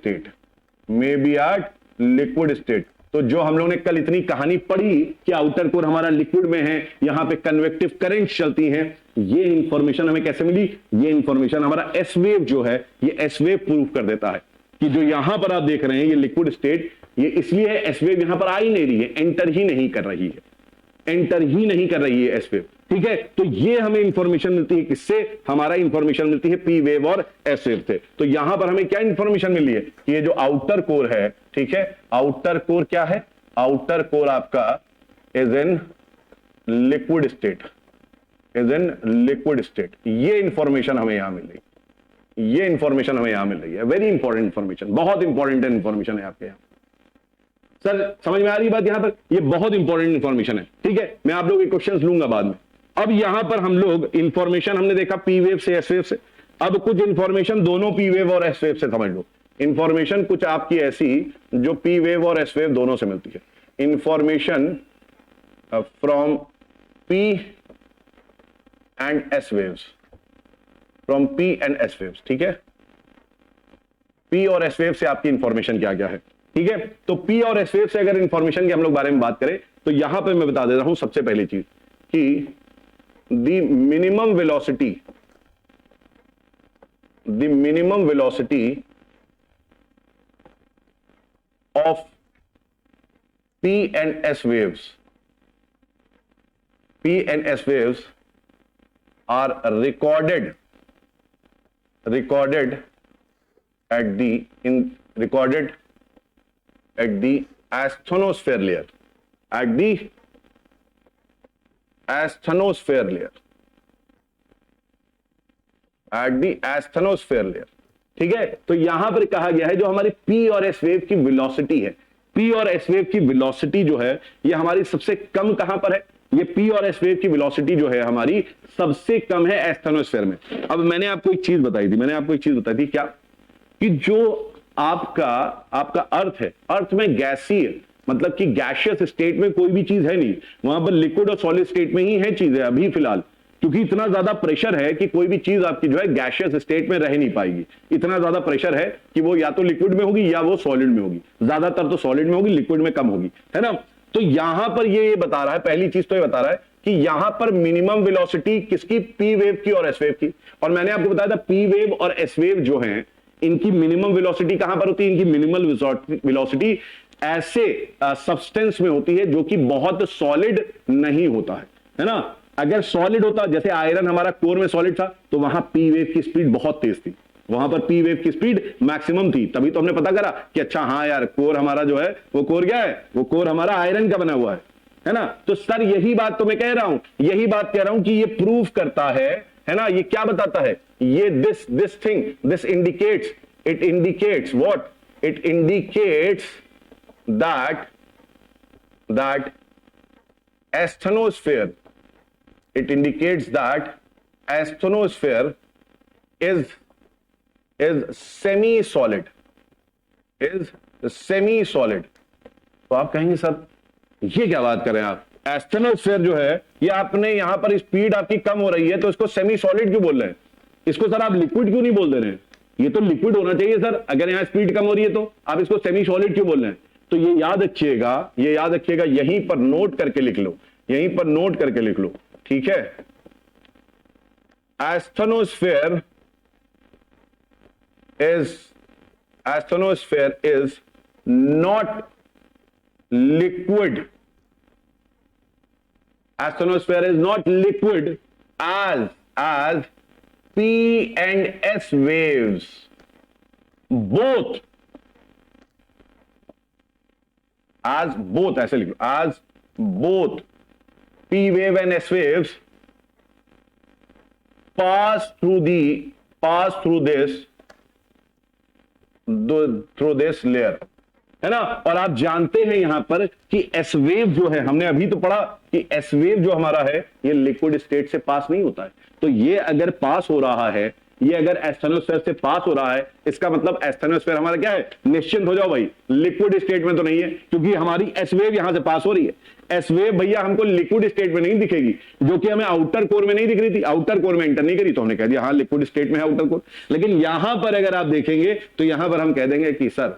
state, तो जो हम लोग ने कल इतनी कहानी पढ़ी कि आउटर कोर हमारा लिक्विड में है, यहां पे कन्वेक्टिव करंट चलती हैं, ये इंफॉर्मेशन हमें कैसे मिली? ये इंफॉर्मेशन हमारा एस वेव जो है, ये एस वेव प्रूव कर देता है कि जो यहां पर आप देख रहे हैं ये लिक्विड स्टेट, ये इसलिए है एस वेव यहां पर आ ही नहीं रही है, एंटर ही नहीं कर रही है एस वेव, ठीक है। तो ये हमें इंफॉर्मेशन मिलती है किससे? हमारा इंफॉर्मेशन मिलती है पी वेव और एस वेव से। तो यहां पर हमें क्या इंफॉर्मेशन मिली है कि ये जो आउटर कोर है, ठीक है, आउटर कोर क्या है? आउटर कोर आपका इज इन लिक्विड स्टेट, ये इंफॉर्मेशन हमें यहां मिल रही है, वेरी इंपॉर्टेंट इंफॉर्मेशन, बहुत इंपॉर्टेंट इंफॉर्मेशन है आपके यहां। सर समझ में आ रही बात? यहां पर ये बहुत इंपॉर्टेंट इंफॉर्मेशन है, ठीक है। मैं आप लोग के क्वेश्चंस लूंगा बाद में। अब यहां पर हम लोग इंफॉर्मेशन हमने देखा पी वेव से एस वेव से, अब कुछ इंफॉर्मेशन दोनों पी वेव और एस वेव से समझ लो। इंफॉर्मेशन कुछ आपकी ऐसी जो पी वेव और एस वेव दोनों से मिलती है। Information from P and S waves, ठीक है। पी और एस वेव से आपकी इंफॉर्मेशन क्या क्या है, ठीक है। तो पी और एस वेव से अगर इंफॉर्मेशन के हम लोग बारे में बात करें तो यहां पे मैं बता दे रहा हूं सबसे पहली चीज कि the minimum velocity of P and S waves are recorded at the asthenosphere layer, ठीक है। तो यहां पर कहा गया है जो हमारी पी और एस वेव की वेलोसिटी है, पी और एस वेव की वेलोसिटी जो है ये हमारी सबसे कम कहां पर है? ये पी और एस वेव की वेलोसिटी जो है हमारी सबसे कम है एस्थेनोस्फेयर में। अब मैंने आपको एक चीज बताई थी, क्या? कि जो आपका अर्थ है, अर्थ में गैसीय मतलब कि गैशियस स्टेट में कोई भी चीज है नहीं, वहां पर लिक्विड और सॉलिड स्टेट में ही है चीजें अभी फिलहाल, क्योंकि इतना ज्यादा प्रेशर है कि कोई भी चीज आपकी जो है गैशियस स्टेट में रह नहीं पाएगी। इतना ज्यादा प्रेशर है कि वो या तो लिक्विड में होगी या वो सॉलिड में होगी, ज्यादातर तो सॉलिड में होगी, लिक्विड में कम होगी, है ना। तो यहां पर ये बता रहा है, पहली चीज तो ये बता रहा है कि यहां पर मिनिमम वेलोसिटी किसकी? पी वेव की और एस वेव की। और मैंने आपको बताया था पी वेव और एस वेव जो है इनकी मिनिमम वेलोसिटी कहां पर होती है? इनकी मिनिमल वेलोसिटी ऐसे सब्सटेंस में होती है जो कि बहुत सॉलिड नहीं होता है ना। अगर सॉलिड होता, जैसे आयरन हमारा कोर में सॉलिड था, तो वहां पी वेव की स्पीड बहुत तेज थी, वहां पर पी वेव की स्पीड मैक्सिमम थी, तभी तो हमने पता करा कि अच्छा हाँ यार कोर हमारा जो है वो कोर क्या है, वो कोर हमारा आयरन का बना हुआ है ना। तो सर यही बात तो मैं कह रहा हूं, यही बात कह रहा हूं कि ये प्रूव करता है ना, ये क्या बताता है, ये this thing, this indicates, it indicates what, it indicates that asthenosphere, it indicates that asthenosphere is semi solid, is semi solid। तो आप कहेंगे सर ये क्या बात कर रहे हैं आप, एस्थेनोस्फेयर जो है ये आपने यहां पर स्पीड आपकी कम हो रही है तो इसको सेमी सॉलिड क्यों बोल रहे हैं, इसको सर आप लिक्विड क्यों नहीं बोल दे रहे हैं, ये तो लिक्विड होना चाहिए सर, अगर यहां स्पीड कम हो रही है तो आप इसको सेमी सॉलिड क्यों बोल रहे हैं। तो ये याद रखिएगा, ये याद रखिएगा, यहीं पर नोट करके लिख लो, यहीं पर नोट करके लिख लो, ठीक है। Asthenosphere is not liquid, asthenosphere is not liquid as P and S waves both, ऐसे लिखो, as both P wave and S waves pass through this layer, है ना। और आप जानते हैं यहां पर कि एस वेव जो है, हमने अभी तो पढ़ा कि एस वेव जो हमारा है ये लिक्विड स्टेट से पास नहीं होता है, तो ये अगर पास हो रहा है, ये अगर एस्थेनोस्फेयर से पास हो रहा है, इसका मतलब एस्थेनोस्फेयर हमारा क्या है, निश्चिंत हो जाओ भाई, लिक्विड स्टेट में तो नहीं है, क्योंकि हमारी एस वेव यहां से पास हो रही है। एस वेव भैया हमको लिक्विड स्टेट में नहीं दिखेगी, जो कि हमें आउटर कोर में नहीं दिख रही थी, आउटर कोर में एंटर नहीं करी, तो हमने कह दिया हाँ लिक्विड स्टेट में है आउटर कोर। लेकिन यहां पर अगर आप देखेंगे तो यहां पर हम कह देंगे कि सर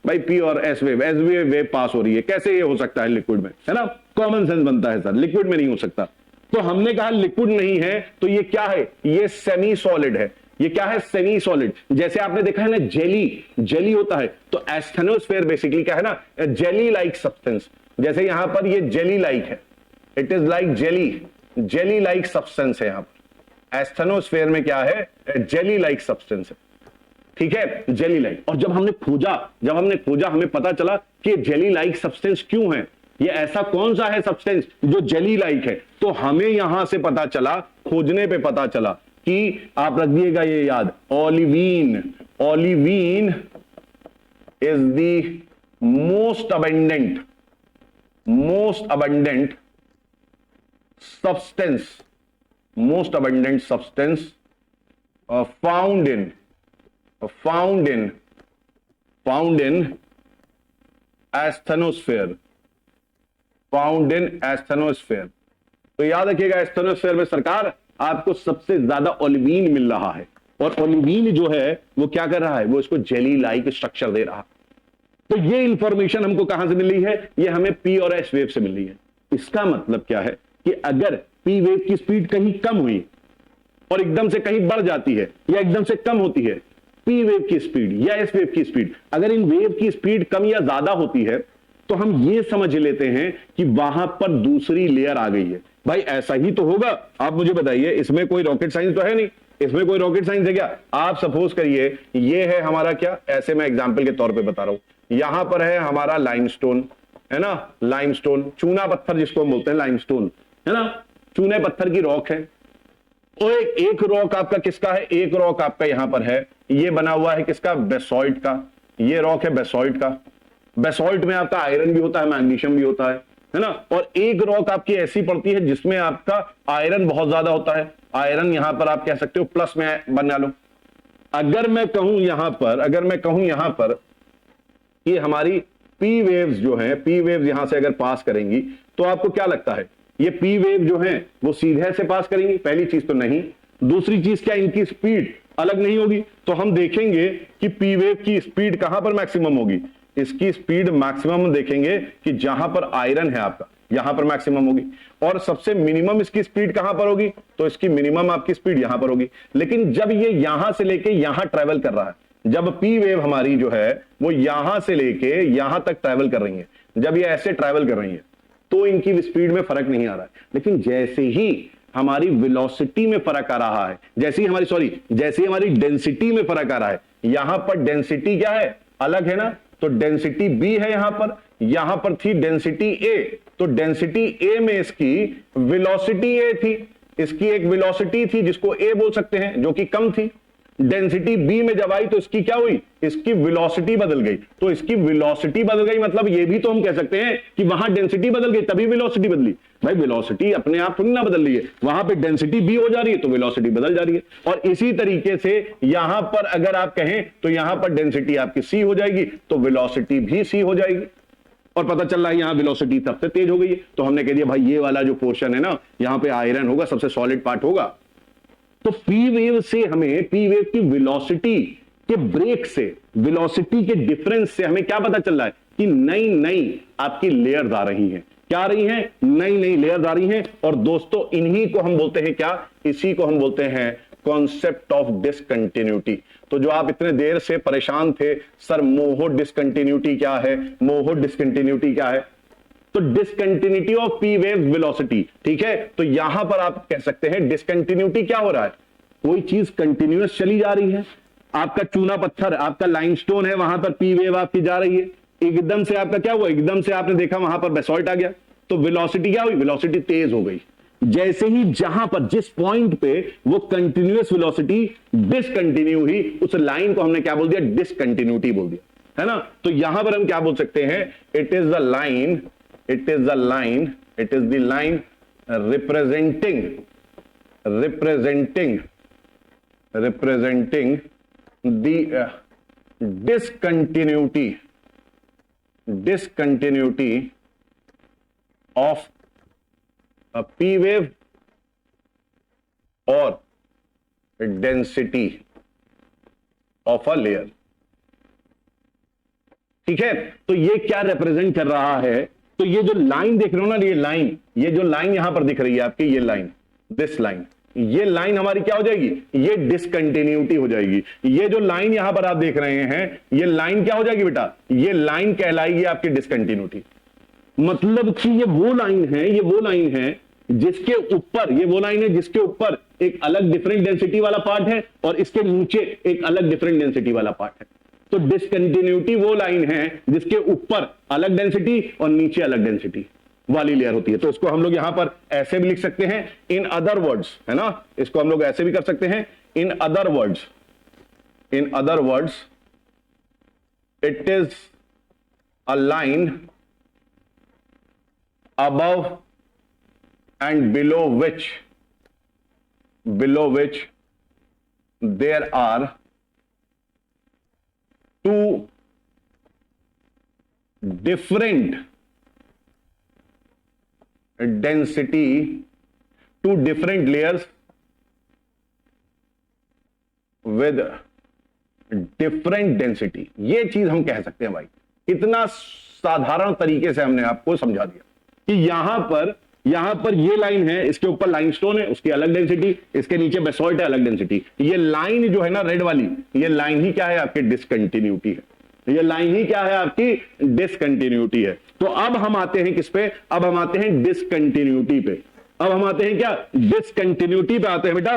भाई पी और एस वेव पास हो रही है, कैसे ये हो सकता है लिक्विड में, है ना, कॉमन सेंस बनता है सर, लिक्विड में नहीं हो सकता। तो हमने कहा लिक्विड नहीं है, तो ये क्या है, ये सेमी सॉलिड है। ये क्या है, सेमी सॉलिड। जैसे आपने देखा है ना जेली होता है, तो एस्थेनोस्फेयर बेसिकली क्या है ना, जेली लाइक सब्सटेंस। जैसे यहां पर ये जेली लाइक है, it is like jelly like substance है। यहां पर एस्थेनोस्फेयर में क्या है, जेली लाइक सब्सटेंस है, ठीक है, जेली लाइक। और जब हमने खोजा हमें पता चला कि जेली लाइक सब्सटेंस क्यों है, ये ऐसा कौन सा है सब्सटेंस जो जेली लाइक है। तो हमें यहां से पता चला, खोजने पे पता चला कि आप रख दिएगा ये याद, olivine is the most abundant substance found in asthenosphere, तो याद रखिएगा एस्थेनोस्फेयर में सरकार आपको सबसे ज्यादा ओलिवीन मिल रहा है, और ओलिवीन जो है वो क्या कर रहा है, वो इसको जेली लाइक स्ट्रक्चर दे रहा है। तो ये इंफॉर्मेशन हमको कहां से मिल रही है, ये हमें पी और एस वेव से मिल रही है। इसका मतलब क्या है कि अगर पी वेव की स्पीड कहीं कम हुई और एकदम से कहीं बढ़ जाती है या एकदम से कम होती है, पी वेव की स्पीड या एस वेव की स्पीड, अगर इन वेव की स्पीड कम या ज्यादा होती है, तो हम ये समझ लेते हैं कि वहां पर दूसरी लेयर आ गई है। भाई ऐसा ही तो होगा, आप मुझे बताइए, इसमें कोई रॉकेट साइंस तो है नहीं, इसमें कोई रॉकेट साइंस है क्या। आप सपोज करिए ये है हमारा क्या, ऐसे मैं एग्जांपल के तौर पे बता रहा हूं, यहां पर है हमारा लाइमस्टोन, है ना, लाइमस्टोन, चूना पत्थर जिसको हम बोलते हैं लाइमस्टोन, है ना, चूने पत्थर की रॉक है। और एक रॉक आपका किसका है, एक रॉक आपका यहां पर है, ये बना हुआ है किसका, बेसॉल्ट का, ये रॉक है बेसॉल्ट का। बेसॉल्ट में आपका आयरन भी होता है, मैग्नीशियम भी होता है ना। और एक रॉक आपकी ऐसी पड़ती है जिसमें आपका आयरन बहुत ज्यादा होता है, आयरन यहां पर आप कह सकते हो प्लस में बना लो। अगर मैं कहूं यहां पर कि हमारी पी वेव्स जो है, पी वेव्स यहां से अगर पास करेंगी, तो आपको क्या लगता है, ये पी वेव जो है वो सीधे से पास करेंगी, पहली चीज तो नहीं। दूसरी चीज क्या, इनकी स्पीड अलग नहीं होगी। तो हम देखेंगे कि पी वेव की स्पीड कहां पर मैक्सिमम होगी, इसकी स्पीड मैक्सिमम देखेंगे कि जहां पर आयरन है आपका, यहां पर मैक्सिमम होगी। और सबसे मिनिमम इसकी स्पीड कहां पर होगी, तो इसकी मिनिमम आपकी स्पीड यहां पर होगी। लेकिन जब ये यहां से लेके यहां ट्रेवल कर रहा है, जब पी वेव हमारी जो है वो यहां से लेके यहां तक ट्रेवल कर रही है, जब ये ऐसे ट्रेवल कर रही है, तो इनकी स्पीड में फर्क नहीं आ रहा है। लेकिन जैसे ही हमारी वेलोसिटी में फर्क आ रहा है, जैसे ही हमारी डेंसिटी में फर्क आ रहा है। यहां पर डेंसिटी क्या है, अलग है ना, तो डेंसिटी बी है यहां पर थी डेंसिटी ए, तो डेंसिटी ए में इसकी वेलोसिटी ए थी, इसकी एक वेलोसिटी थी जिसको ए बोल सकते हैं जो कि कम थी। डेंसिटी बी में जब आई तो इसकी क्या हुई, इसकी वेलोसिटी बदल गई। तो इसकी वेलोसिटी बदल गई मतलब ये भी तो हम कह सकते हैं कि वहां डेंसिटी बदल गई तभी वेलोसिटी बदली। भाई वेलोसिटी अपने आप थोड़ी ना बदल रही है, वहां पे डेंसिटी बी हो जा रही है तो वेलोसिटी बदल जा रही है। और इसी तरीके से यहां पर अगर आप कहें तो यहां पर डेंसिटी आपकी सी हो जाएगी तो वेलोसिटी भी सी हो जाएगी। और पता चल रहा है यहां वेलोसिटी सबसे तेज हो गई है, तो हमने कह दिया भाई ये वाला जो पोर्शन है ना, यहां पे आयरन होगा, सबसे सॉलिड पार्ट होगा। तो पी वेव से हमें, पी वेव की वेलोसिटी के ब्रेक से, वेलोसिटी के डिफरेंस से हमें क्या पता चल रहा है कि नई नई आपकी लेयर्स आ रही हैं। क्या आ रही हैं, नई नई लेयर्स आ रही हैं। और दोस्तों इन्हीं को हम बोलते हैं क्या, इसी को हम बोलते हैं कॉन्सेप्ट ऑफ डिसकंटिन्यूटी। तो जो आप इतने देर से परेशान थे, सर मोहो डिसकंटिन्यूटी क्या है, मोहो डिसकंटिन्यूटी क्या है, तो discontinuity of P wave velocity, ठीक है। तो यहां पर आप कह सकते हैं डिसकंटिन्यूटी क्या हो रहा है, कोई चीज कंटिन्यूअस चली जा रही है। आपका चूना पत्थर, आपका लाइमस्टोन है, वहां पर पी वेव आपकी जा रही है, एकदम से आपका क्या हुआ, एकदम से आपने देखा वहां पर बेसॉल्ट आ गया, तो वेलोसिटी क्या हुई, वेलोसिटी तेज हो गई। जैसे ही जहां पर जिस पॉइंट पे वो कंटिन्यूअस वेलोसिटी डिसकंटिन्यू हुई, उस लाइन को हमने क्या बोल दिया, डिसकंटिन्यूटी बोल दिया, है ना। तो यहां पर हम क्या बोल सकते हैं, it is the line representing the discontinuity of a P wave or density of a layer। ठीक है, तो ये क्या रिप्रेजेंट कर रहा है, तो ये जो लाइन देख रहे हो ना, ये जो लाइन यहां पर दिख रही है आपकी, ये लाइन, दिस लाइन, ये लाइन हमारी क्या हो जाएगी, ये डिसकंटिन्यूटी हो जाएगी। ये जो लाइन यहां पर आप देख रहे हैं, ये लाइन क्या हो जाएगी बेटा, ये लाइन कहलाएगी आपकी डिसकंटिन्यूटी। मतलब कि ये वो लाइन है जिसके ऊपर, ये वो लाइन है जिसके ऊपर एक अलग डिफरेंट डेंसिटी वाला पार्ट है और इसके नीचे एक अलग डिफरेंट डेंसिटी वाला पार्ट है। तो डिसकंटिन्यूटी वो लाइन है जिसके ऊपर अलग डेंसिटी और नीचे अलग डेंसिटी वाली लेयर होती है। तो इसको हम लोग यहां पर ऐसे भी लिख सकते हैं, इन अदर वर्ड्स, है ना, इसको हम लोग ऐसे भी कर सकते हैं, in other words it is a line above and below which there are two different density, two different layers with different density। ये चीज हम कह सकते हैं भाई, इतना साधारण तरीके से हमने आपको समझा दिया कि यहां पर ये लाइन है, इसके ऊपर लाइमस्टोन है, उसकी अलग डेंसिटी, इसके नीचे बेसॉल्ट है, अलग डेंसिटी। ये लाइन जो है ना रेड वाली, ये लाइन ही क्या है आपकी डिसकंटिन्यूटी है, ये लाइन ही क्या है आपकी डिसकंटिन्यूटी है। तो अब हम आते हैं किस पे, अब हम आते हैं डिसकंटिन्यूटी पे, अब हम आते हैं क्या, डिसकंटिन्यूटी पे आते हैं बेटा।